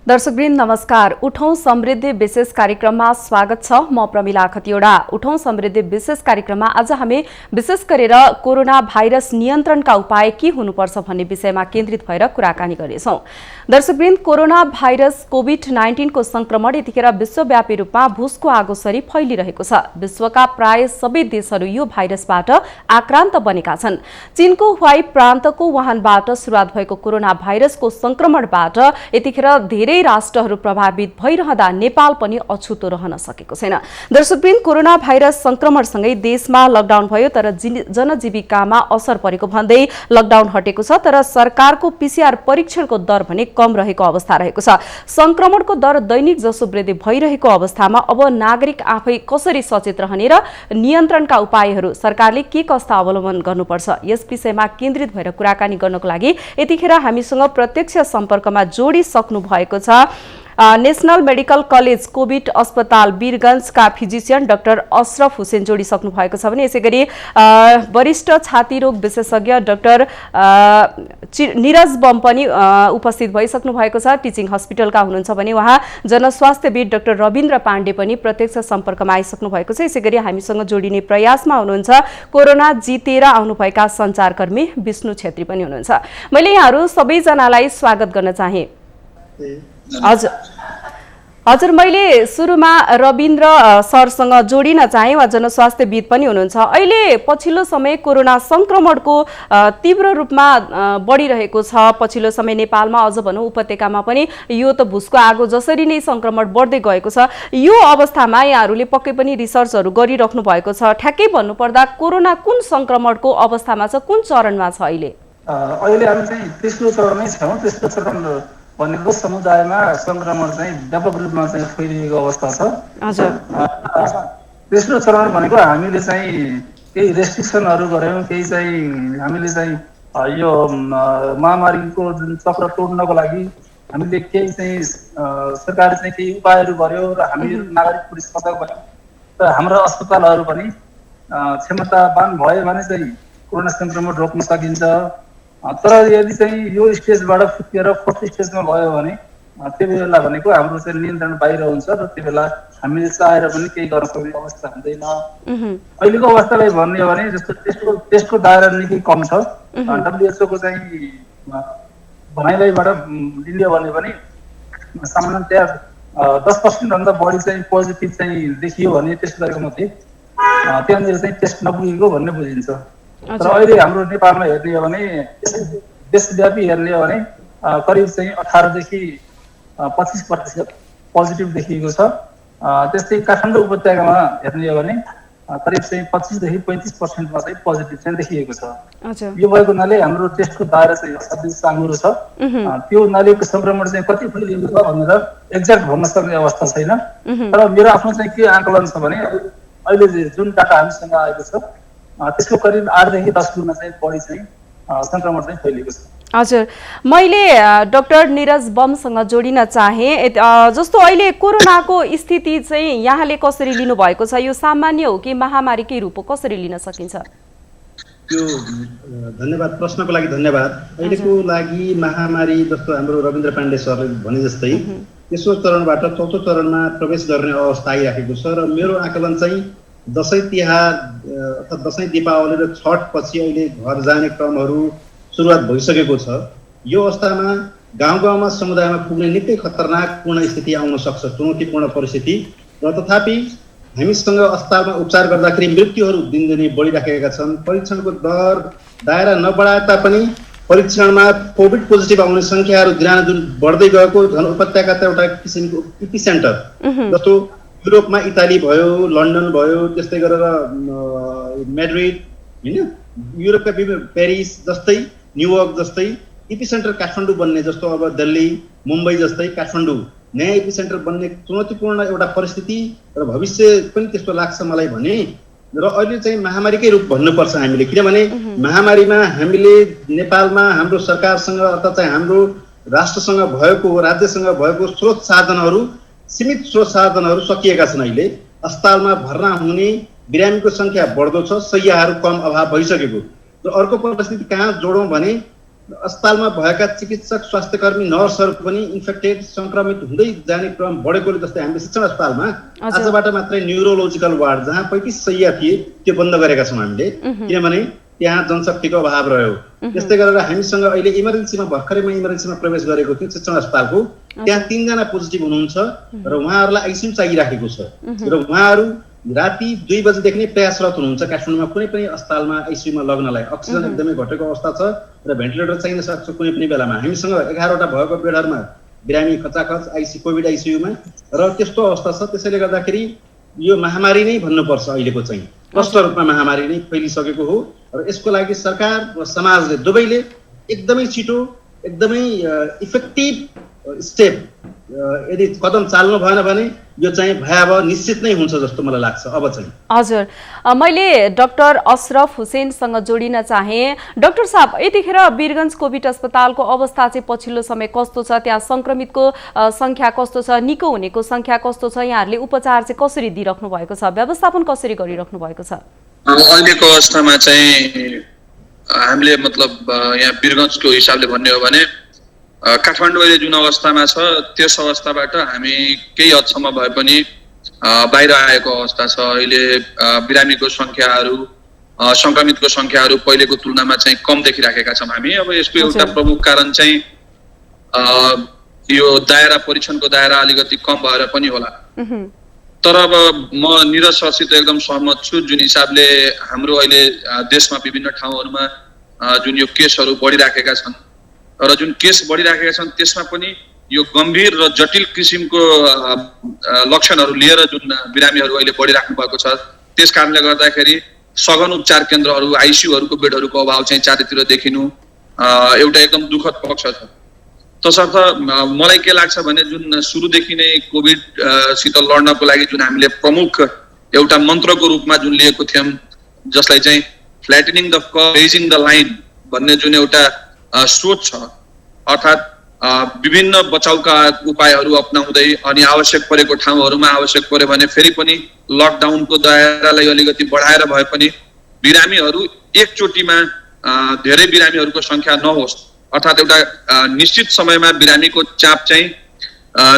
दर्शकवृन्द नमस्कार। उठौं समृद्धि विशेष कार्यक्रममा स्वागत छ। म प्रमिला खतिवडा। उठौं समृद्धि विशेष कार्यक्रममा आज हामी विशेष गरेर कोरोना भाइरस नियन्त्रणका उपाय के हुनुपर्छ भन्ने विषयमा केन्द्रित भएर कुराकानी गर्नेछौं। दर्शकवृन्द, कोरोना भाइरस कोभिड-19 को संक्रमण यतिखेर विश्वव्यापी रूपमा भुसको आगोसरी फैलिरहेको छ। विश्वका प्राय सबै देशहरू यो भाइरसबाट आक्रान्त बनेका छन्। चीनको हुवाई प्रान्तको वुहानबाट सुरुवात भएको कोरोना भाइरसको संक्रमणबाट यतिखेर धेरै राष्ट्रहरू प्रभावित भइरहँदा नेपाल पनि अछुतो रहन सकेको छैन। दर्शकवृन्द, कोरोना भाइरस संक्रमणसँगै देशमा लकडाउन भयो, तर जनजीविकामा असर परेको भन्दै लकडाउन हटेको छ। तर सरकारको पीसीआर परीक्षणको दर भने कम रहेको अवस्था रहेको छ। संक्रमणको दर दैनिक जसो वृद्धि भइरहेको अवस्थामा अब नागरिक आफै कसरी सचेत रहने र नियन्त्रणका उपायहरू सरकारले के कस्ता अवलम्बन गर्नुपर्छ, यस विषयमा केन्द्रित भएर कुराकानी गर्नको लागि यतिखेर हामीसँग प्रत्यक्ष सम्पर्कमा जोडिसक्नु भएको छ नेशनल मेडिकल कलेज कोभिड अस्पताल वीरगंजका फिजिशियन डाक्टर अशरफ हुसेन जोडिसक्नु भएको छ भने यसैगरी वरिष्ठ छाती रोग विशेषज्ञ डाक्टर निरज बम पनि उपस्थित भइसक्नु भएको छ। टिचिङ हस्पिटलका हुनुहुन्छ भने उहाँ जनस्वास्थ्यविद डाक्टर रविन्द्र पाण्डे पनि प्रत्यक्ष सम्पर्कमा आइसक्नु भएको छ। यसैगरी हामीसँग जोडिने प्रयासमा हुनुहुन्छ कोरोना जितेर आउनुभएका सञ्चारकर्मी विष्णु छेत्री पनि हुनुहुन्छ। मैले यहाँहरू सबैजनालाई स्वागत गर्न चाहे। हजुर, मैले सुरुमा रविन्द्र सरसँग जोडिन चाहे। वा जनस्वास्थ्यविद पनि हुनुहुन्छ। अहिले पछिल्लो समय कोरोना संक्रमणको तीव्र रूपमा बढिरहेको छ। पछिल्लो समय नेपालमा अझ भनौँ उपत्यकामा पनि यो त भुसको आगो जसरी नै संक्रमण बढ्दै गएको छ। यो अवस्थामा यहाँहरूले पक्कै पनि रिसर्चहरू गरिराख्नु भएको छ। ठ्याक्कै भन्नुपर्दा कोरोना कुन संक्रमणको अवस्थामा छ, कुन चरणमा छ अहिले? अहिले हामी चाहिँ तेस्रो चरणमै छौँ। तेस्रो चरण भनेको समुदायमा संक्रमण चाहिँ व्यापक रूपमा चाहिँ फैलिएको अवस्था छ। हजुर, तेस्रो चरण भनेको हामीले चाहिँ केही रेस्ट्रिक्सनहरू गऱ्यौँ, केही चाहिँ हामीले चाहिँ यो महामारीको जुन चक्र तोड्नको लागि हामीले केही चाहिँ सरकारले चाहिँ केही उपायहरू गर्यो र हामीहरू नागरिक पुलिस सतर्क भयौँ र हाम्रो अस्पतालहरू पनि क्षमतावान भयो भने चाहिँ कोरोना संक्रमण रोक्न सकिन्छ। तर यदि चाहिँ यो स्टेजबाट फुत्किएर फर्स्ट स्टेजमा भयो भने त्यो बेला भनेको हाम्रो चाहिँ नियन्त्रण बाहिर हुन्छ र त्यो बेला हामीले चाहेर पनि केही गर्न सक्ने अवस्था हुँदैन। अहिलेको अवस्थालाई भन्ने हो भने जस्तो टेस्टको दायरा निकै कम छ। WHO को चाहिँ भनाइलाइबाट लियो भने पनि सामान्यतया 10% भन्दा बढी चाहिँ पोजिटिभ चाहिँ देखियो भने टेस्ट गरेको मध्ये त्यहाँनिर चाहिँ टेस्ट नपुगेको भन्ने बुझिन्छ। तर अहिले हाम्रो नेपालमा हेर्ने हो भने देशव्यापी हेर्ने हो भने करिब चाहिँ 18 देखि 25% पोजिटिभ देखिएको छ। त्यस्तै काठमाडौँ उपत्यकामा हेर्ने हो भने करिब चाहिँ 25 देखि 35% मा चाहिँ पोजिटिभ चाहिँ देखिएको छ। यो भएको हुनाले हाम्रो टेस्टको दायरा चाहिँ असाध्यै साँघुरो छ। त्यो हुनाले संक्रमण चाहिँ कति फैलिएको छ भनेर एक्ज्याक्ट भन्न सक्ने अवस्था छैन। तर मेरो आफ्नो चाहिँ के आकलन छ भने अहिले जुन डाटा हामीसँग आएको छ त्यसको करिब 8 देखि 10 गुणा चाहिँ बढी चाहिँ संक्रमण चाहिँ फैलिएको छ। हजुर, मैले डाक्टर निरज बमसँग जोडिन चाहे। जस्तो अहिले कोरोनाको स्थिति चाहिँ यहाँले कसरी लिनुभएको छ? यो सामान्य हो कि महामारीकै रूप हो? कसरी लिन सकिन्छ? यो धन्यवाद, प्रश्नको लागि धन्यवाद। अहिलेको लागि महामारी जस्तो हाम्रो रविन्द्र पाण्डे सरले भने जस्तै तेस्रो चरणबाट चौथो चरणमा प्रवेश गर्ने अवस्था आइराखेको छ र मेरो आकलन चाहिँ दसैँ तिहार अर्थात् दसैँ दीपावली र छठ पछि अहिले घर जाने क्रमहरू सुरुवात भइसकेको छ। यो अवस्थामा गाउँ गाउँमा समुदायमा पुग्ने निकै खतरनाकपूर्ण स्थिति आउन सक्छ, चुनौतीपूर्ण परिस्थिति। र तथापि हामीसँग अस्पतालमा उपचार गर्दाखेरि मृत्युहरू दिनदिनै बढिराखेका छन्। परीक्षणको दर दायरा नबढाए तापनि परीक्षणमा कोभिड पोजिटिभ आउने सङ्ख्याहरू दिनानुदिन बढ्दै गएको। झन् उपत्यका त एउटा किसिमको इपिसेन्टर जस्तो युरोपमा इटाली भयो, लन्डन भयो, त्यस्तै गरेर म्याड्रिड होइन, युरोपका विभिन्न पेरिस जस्तै, न्युयोर्क जस्तै इपिसेन्टर काठमाडौँ बन्ने जस्तो अब दिल्ली मुम्बई जस्तै काठमाडौँ नयाँ इपिसेन्टर बन्ने चुनौतीपूर्ण एउटा परिस्थिति र भविष्य पनि त्यस्तो लाग्छ मलाई भने। र अहिले चाहिँ महामारीकै रूप भन्नुपर्छ हामीले, किनभने महामारीमा हामीले नेपालमा हाम्रो सरकारसँग अथवा चाहिँ हाम्रो राष्ट्रसँग भएको, राज्यसँग भएको स्रोत साधनहरू, सीमित स्रोत साधनहरू सकिएका छन्। अहिले अस्पतालमा भर्ना हुने बिरामीको संख्या बढ्दो छ, शैय्याहरू कम अभाव भइसकेको। र अर्को परिस्थिति कहाँ जोडौँ भने अस्पतालमा भएका चिकित्सक स्वास्थ्यकर्मी नर्सहरू पनि इन्फेक्टेड संक्रमित हुँदै जाने क्रम बढेकोले जस्तै हामीले शिक्षण अस्पतालमा आजबाट मात्रै न्युरोलोजिकल वार्ड जहाँ 35 शैय्या थिए त्यो बन्द गरेका छौँ हामीले, किनभने त्यहाँ जनशक्तिको अभाव रह्यो। त्यस्तै गरेर हामीसँग अहिले इमर्जेन्सीमा भर्खरैमा इमर्जेन्सीमा प्रवेश गरेको थियो शिक्षण अस्पतालको, त्यहाँ 3 जना पोजिटिभ हुनुहुन्छ र उहाँहरूलाई आइसियु चाहिराखेको छ र उहाँहरू राति 2 बजेदेखि नै प्रयासरत हुनुहुन्छ काठमाडौँमा कुनै पनि अस्पतालमा आइसियुमा लग्नलाई। अक्सिजन एकदमै घटेको अवस्था छ र भेन्टिलेटर चाहिन सक्छ कुनै पनि बेलामा। हामीसँग 11वटा भएको बेडहरूमा बिरामी खचाखच कोभिड आइसियुमा र त्यस्तो अवस्था छ। त्यसैले गर्दाखेरि यो महामारी नै भन्नुपर्छ अहिलेको चाहिँ प्रष्ट रूपमा महामारी नै फैलिसकेको हो र यसको लागि सरकार र समाजले दुवैले एकदमै छिटो एकदमै इफेक्टिभ स्टेप यदि कदम चाल्नु भएन भने यो चाहिँ भयावह निश्चित नै हुन्छ जस्तो मलाई लाग्छ अब चाहिँ। हजुर, मैले डाक्टर अशरफ हुसैनसँग जोडिन चाहे। डाक्टर साहब, यतिखेर वीरगञ्ज कोभिड अस्पतालको अवस्था चाहिँ पछिल्लो समय कस्तो छ? त्यहाँ संक्रमितको संख्या कस्तो छ? निको हुनेको संख्या कस्तो छ? यहाँहरूले उपचार चाहिँ कसरी दिइराख्नु भएको छ? व्यवस्थापन कसरी गरिराख्नु भएको छ? अहिलेको अवस्थामा चाहिँ हामीले मतलब यहाँ वीरगञ्जको हिसाबले भन्ने हो भने काठमाडौँ अहिले जुन अवस्थामा छ त्यस अवस्थाबाट हामी केही हदसम्म भए पनि बाहिर आएको अवस्था छ। अहिले बिरामीको संख्याहरू संक्रमितको संख्याहरू पहिलेको तुलनामा चाहिँ कम देखिराखेका छौँ हामी। अब यसको एउटा प्रमुख कारण चाहिँ यो दायरा परीक्षणको दायरा अलिकति कम भएर पनि होला। तर अब म निरज सरसित एकदम सहमत छु जुन हिसाबले हाम्रो अहिले देशमा विभिन्न ठाउँहरूमा जुन यो केसहरू बढिराखेका छन् र जुन केस बढिराखेका छन् त्यसमा पनि यो गम्भीर र जटिल किसिमको लक्षणहरू लिएर जुन बिरामीहरू अहिले बढिराख्नु भएको छ, त्यस कारणले गर्दाखेरि सघन उपचार केन्द्रहरू आइसियुहरूको बेडहरूको अभाव चाहिँ चारैतिर देखिनु एउटा एकदम दुःखद पक्ष छ। तसर्थ मलाई के लाग्छ भने जुन सुरुदेखि नै कोभिड सित लड्नको लागि जुन हामीले प्रमुख एउटा मन्त्रको रूपमा जुन लिएको थियौँ जसलाई चाहिँ flattening the curve raising the line भन्ने जुन एउटा सोच छ, अर्थात् विभिन्न बचाउका उपायहरू अपनाउँदै अनि आवश्यक परेको ठाउँहरूमा आवश्यक पर्यो भने फेरि पनि लकडाउनको दायरालाई अलिकति बढाएर भए पनि बिरामीहरू एकचोटिमा धेरै बिरामीहरूको संख्या नहोस्, अर्थात् एउटा निश्चित समयमा बिरामीको चाप चाहिँ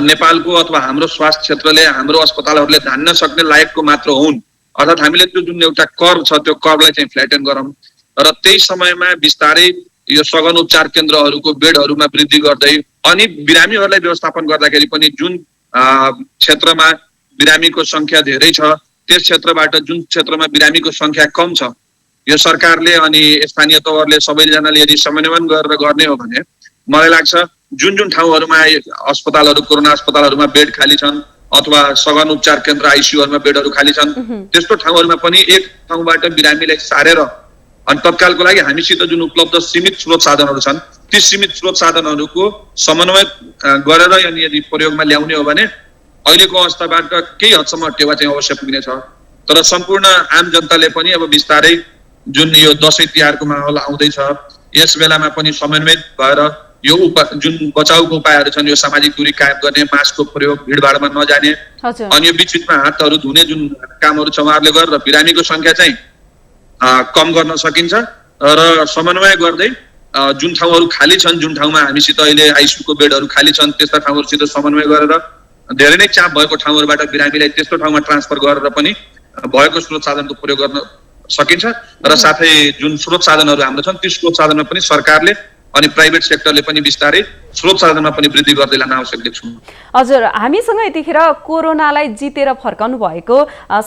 नेपालको अथवा हाम्रो स्वास्थ्य क्षेत्रले हाम्रो अस्पतालहरूले धान्न सक्ने लायकको मात्र हुन्। अर्थात् हामीले त्यो जुन एउटा कर्व छ त्यो कर्वलाई चाहिँ फ्ल्याटन गरौँ र त्यही समयमा बिस्तारै यो सघन उपचार केन्द्रहरूको बेडहरूमा वृद्धि गर्दै अनि बिरामीहरूलाई व्यवस्थापन गर्दाखेरि पनि जुन क्षेत्रमा बिरामीको संख्या धेरै छ त्यस क्षेत्रबाट जुन क्षेत्रमा बिरामीको संख्या कम छ यो सरकारले अनि स्थानीय तवरले सबैजनाले यदि समन्वयन गरेर गर्ने हो भने मलाई लाग्छ जुन जुन ठाउँहरूमा अस्पतालहरू कोरोना अस्पतालहरूमा बेड खाली छन् अथवा सघन उपचार केन्द्र आइसियुहरूमा बेडहरू खाली छन् त्यस्तो ठाउँहरूमा पनि एक ठाउँबाट बिरामीलाई सारेर अनि तत्कालको लागि हामीसित जुन उपलब्ध सीमित स्रोत साधनहरू छन् ती सीमित स्रोत साधनहरूको समन्वय गरेर अनि यदि प्रयोगमा ल्याउने हो भने अहिलेको अवस्थाबाट केही हदसम्म टेवा चाहिँ अवश्य पुग्नेछ। तर सम्पूर्ण आम जनताले पनि अब बिस्तारै जुन यो दसैँ तिहारको माहौल आउँदैछ यस बेलामा पनि समन्वयित भएर यो जुन बचाउको उपायहरू छन् यो सामाजिक दूरी कायम गर्ने, मास्कको प्रयोग, भिडभाडमा नजाने अनि यो बिचबिचमा हातहरू धुने जुन कामहरू छ उहाँहरूले गरेर बिरामीको संख्या चाहिँ कम गर्न सकिन्छ र समन्वय गर्दै जुन ठाउँहरू खाली छन् जुन ठाउँमा हामीसित अहिले आइसियुको बेडहरू खाली छन् त्यस्ता ठाउँहरूसित समन्वय गरेर धेरै नै चाप भएको ठाउँहरूबाट बिरामीलाई त्यस्तो ठाउँमा ट्रान्सफर गरेर पनि भएको स्रोत साधनको प्रयोग गर्न सकिन्छ र साथै जुन स्रोत साधनहरू हाम्रो छन् ती स्रोत साधनमा पनि सरकारले अनि प्राइभेट सेक्टरले पनि बिस्तारै स्रोत साधनमा पनि वृद्धि गर्दै लान आवश्यक देख्छु। हजुर, हामीसँग यतिखेर कोरोनालाई जितेर फर्काउनु भएको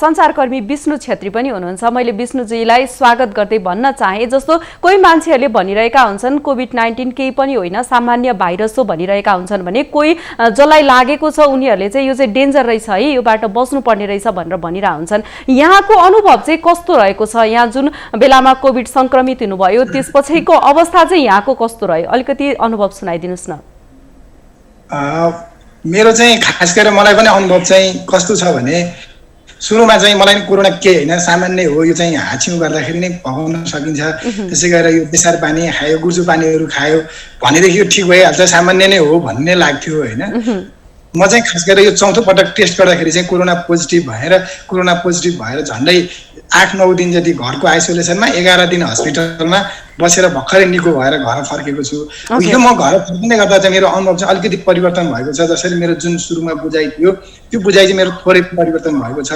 सञ्चारकर्मी विष्णु छेत्री पनि हुनुहुन्छ। मैले विष्णुजीलाई स्वागत गर्दै भन्न चाहे जस्तो कोही मान्छेहरूले भनिरहेका हुन्छन् कोभिड-19 केही पनि होइन सामान्य भाइरस हो भनिरहेका हुन्छन् भने कोही जसलाई लागेको छ उनीहरूले चाहिँ यो चाहिँ डेन्जर रहेछ है योबाट बस्नुपर्ने रहेछ भनेर भनिरहेका हुन्छन्। यहाँको अनुभव चाहिँ कस्तो रहेको छ? यहाँ जुन बेलामा कोभिड सङ्क्रमित हुनुभयो त्यसपछिको अवस्था चाहिँ यहाँको कस्तो रह्यो? अलिकति अनुभव सुनाइदिनुहोस् न। मेरो चाहिँ खास गरेर मलाई पनि अनुभव चाहिँ कस्तो छ भने सुरुमा चाहिँ मलाई नि कोरोना केही होइन सामान्य हो, यो चाहिँ हाछिउँ गर्दाखेरि नै भगाउन सकिन्छ, त्यसै गरेर यो बेसार पानी खायो गुर्जु पानीहरू खायो भनेदेखि यो ठिक भइहाल्छ सामान्य नै हो भन्ने लाग्थ्यो होइन। म चाहिँ खास गरेर यो चौथो पटक टेस्ट गर्दाखेरि चाहिँ कोरोना पोजिटिभ भएर झन्डै 8-9 दिन जति घरको आइसोलेसनमा, 11 दिन हस्पिटलमा बसेर भर्खरै निको भएर घर फर्केको छु। यो म घर फर्किँदै गर्दा चाहिँ मेरो अनुभव चाहिँ अलिकति परिवर्तन भएको छ। जसरी मेरो जुन सुरुमा बुझाइ थियो त्यो बुझाइ चाहिँ मेरो थोरै परिवर्तन भएको छ।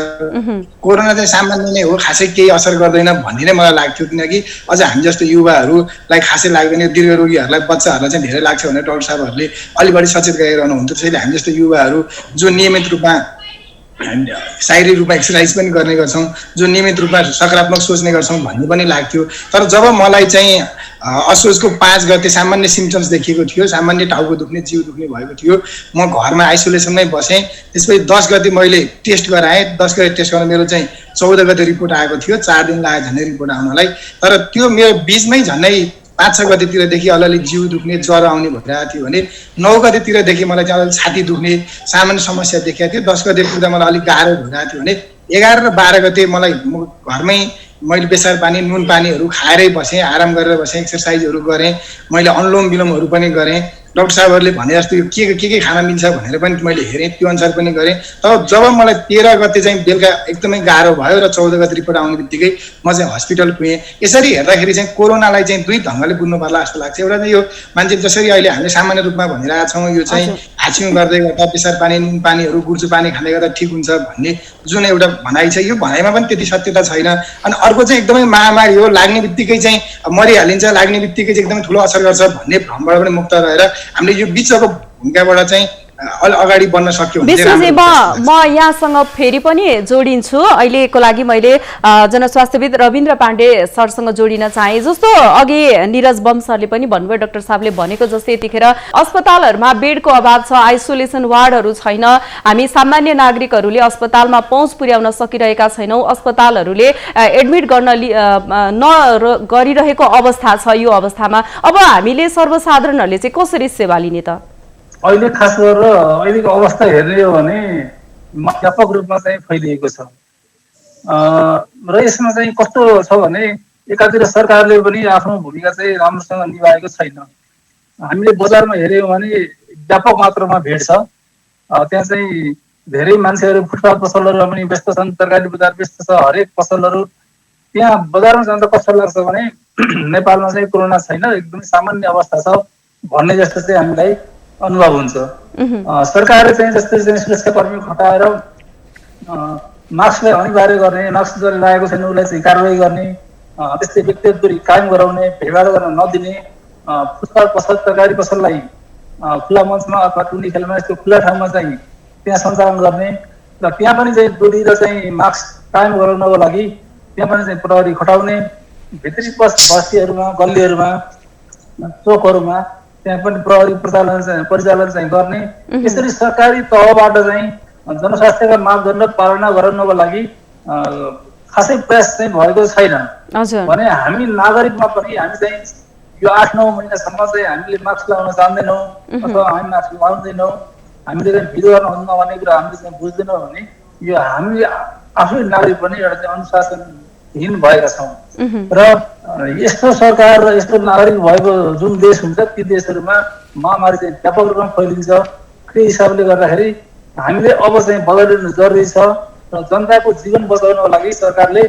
कोरोना चाहिँ सामान्य नै हो, खासै केही असर गर्दैन भन्ने नै मलाई लाग्थ्यो, किनकि अझ हामी जस्तो युवाहरूलाई खासै लाग्दैन, दीर्घ रोगीहरूलाई बच्चाहरूलाई चाहिँ धेरै लाग्छ भनेर डाक्टर साहबहरूले अलि बढी सचेत गरिरहनुहुन्थ्यो। त्यसैले हामी जस्तो युवाहरू जो नियमित रूपमा शारीरिक रूपमा एक्सर्साइज पनि गर्ने गर्छौँ, जो नियमित रूपमा सकारात्मक सोच्ने गर्छौँ भन्ने पनि लाग्थ्यो। तर जब मलाई चाहिँ असोजको 5 गते सामान्य सिम्पटम्स देखिएको थियो, सामान्य टाउको दुख्ने, जिउ दुख्ने भएको थियो, म घरमा आइसोलेसनमै बसेँ। त्यसपछि 10 गते मैले टेस्ट गराएँ। 10 गते टेस्ट गर्दा मेरो चाहिँ 14 गते रिपोर्ट आएको थियो। 4 दिन लाग्यो झन्डै रिपोर्ट आउनलाई। तर त्यो मेरो बिचमै झन्डै 5-6 गतेतिरदेखि अलिअलि जिउ दुख्ने, ज्वरो आउने भइरहेको थियो भने 9 गतेतिरदेखि मलाई चाहिँ अलिअलि छाती दुख्ने सामान्य समस्या देखिएको थियो। 10 गते पुग्दा मलाई अलिक गाह्रो भइरहेको थियो भने 11 र 12 गते मलाई घरमै मैले बेसार पानी, नुन पानीहरू खाएरै बसेँ, आराम गरेर बसेँ, एक्सर्साइजहरू गरेँ, मैले अनुलोम विलोमहरू पनि गरेँ। डाक्टर साहबहरूले भने जस्तो यो के खान मिल्छ भनेर पनि मैले हेरेँ, त्यो अनुसार पनि गरेँ। तर जब मलाई 13 गते चाहिँ बेलुका एकदमै गाह्रो भयो र 14 गते रिपोर्ट आउने बित्तिकै म चाहिँ हस्पिटल पुगेँ। यसरी हेर्दाखेरि चाहिँ कोरोनालाई चाहिँ दुई ढङ्गले बुझ्नु पर्ला जस्तो लाग्छ। एउटा चाहिँ यो मान्छे जसरी अहिले हामीले सामान्य रूपमा भनिरहेका छौँ, यो चाहिँ हाछिउँ गर्दै गर्दा बेसार पानी, नुन पानीहरू, गुर्जु पानी खाँदै गर्दा ठिक हुन्छ भन्ने जुन एउटा भनाइ छ, यो भनाइमा पनि त्यति सत्यता छैन। अनि अर्को चाहिँ एकदमै महामारी हो, लाग्ने बित्तिकै चाहिँ मरिहालिन्छ, लाग्ने बित्तिकै चाहिँ एकदमै ठुलो असर गर्छ भन्ने भ्रमबाट पनि मुक्त रहेर हामीले यो बिचको भूमिकाबाट चाहिँ अगाडि बढ्न सक्यो। विशेषजी म यहाँसँग फेरि पनि जोडिन्छु। अहिलेको लागि मैले जनस्वास्थ्यविद रविन्द्र पाण्डे सरसँग जोडिन चाहे। जस्तो अघि निरज बम सरले पनि भन्नुभयो, डाक्टर साहबले भनेको जस्तै यतिखेर अस्पतालहरूमा बेडको अभाव छ, आइसोलेसन वार्डहरू छैन, हामी सामान्य नागरिकहरूले अस्पतालमा पहुँच पुर्याउन सकिरहेका छैनौँ, अस्पतालहरूले एडमिट गर्न गरिरहेको अवस्था छ। यो अवस्थामा अब हामीले सर्वसाधारणहरूले चाहिँ कसरी सेवा लिने त? अहिले खास गरेर अहिलेको अवस्था हेर्ने हो भने व्यापक रूपमा चाहिँ फैलिएको छ र यसमा चाहिँ कस्तो छ भने एकातिर सरकारले पनि आफ्नो भूमिका चाहिँ राम्रोसँग निभाएको छैन। हामीले बजारमा हेर्यौँ भने व्यापक मात्रामा भिड छ। त्यहाँ चाहिँ धेरै मान्छेहरू फुटपाथ पसलहरूमा पनि व्यस्त छन्, तरकारी बजार व्यस्त छ, हरेक पसलहरू। त्यहाँ बजारमा जाँदा कस्तो लाग्छ भने नेपालमा चाहिँ कोरोना छैन, एकदमै सामान्य अवस्था छ भन्ने जस्तो चाहिँ हामीलाई अनुभव हुन्छ। सरकारले चाहिँ जस्तै चाहिँ सुरक्षाकर्मी खटाएर मास्कलाई अनिवार्य गर्ने, मास्क जसले लगाएको छैन उसलाई चाहिँ कारवाही गर्ने, त्यस्तै व्यक्तिगत दूरी कायम गराउने, भेटभाड गर्न नदिने, फुटपाथ पसल, तरकारी पसललाई खुला मञ्चमा अथवा टुर्नी खेलमा यस्तो खुला ठाउँमा चाहिँ त्यहाँ सञ्चालन गर्ने र त्यहाँ पनि चाहिँ दूरी र चाहिँ मास्क कायम गराउनको लागि त्यहाँ पनि चाहिँ प्रहरी खटाउने, भित्री बस्तीहरूमा, गल्लीहरूमा, चोकहरूमा त्यहाँ पनि प्रहरी परिचालन चाहिँ गर्ने। यसरी सरकारी तहबाट चाहिँ जनस्वास्थ्यका मापदण्ड पालना गराउनको लागि खासै प्रयास चाहिँ भएको छैन भने हामी नागरिकमा पनि हामी चाहिँ यो 8-9 महिनासम्म चाहिँ हामीले मास्क लगाउन जान्दैनौँ अथवा हामी मास्क लगाउँदैनौँ, हामीले चाहिँ भिड गर्न हुन्न भन्ने कुरा हामीले चाहिँ बुझ्दैनौँ भने यो हामी आफै नागरिक पनि एउटा चाहिँ अनुशासनहीन भएका छौँ। र यस्तो सरकार र यस्तो नागरिक भएको जुन देश हुन्छ ती देशहरूमा महामारी चाहिँ व्यापक रूपमा फैलिन्छ। त्यही हिसाबले गर्दाखेरि हामीले अब चाहिँ बदलिनु जरुरी छ र जनताको जीवन बचाउनको लागि सरकारले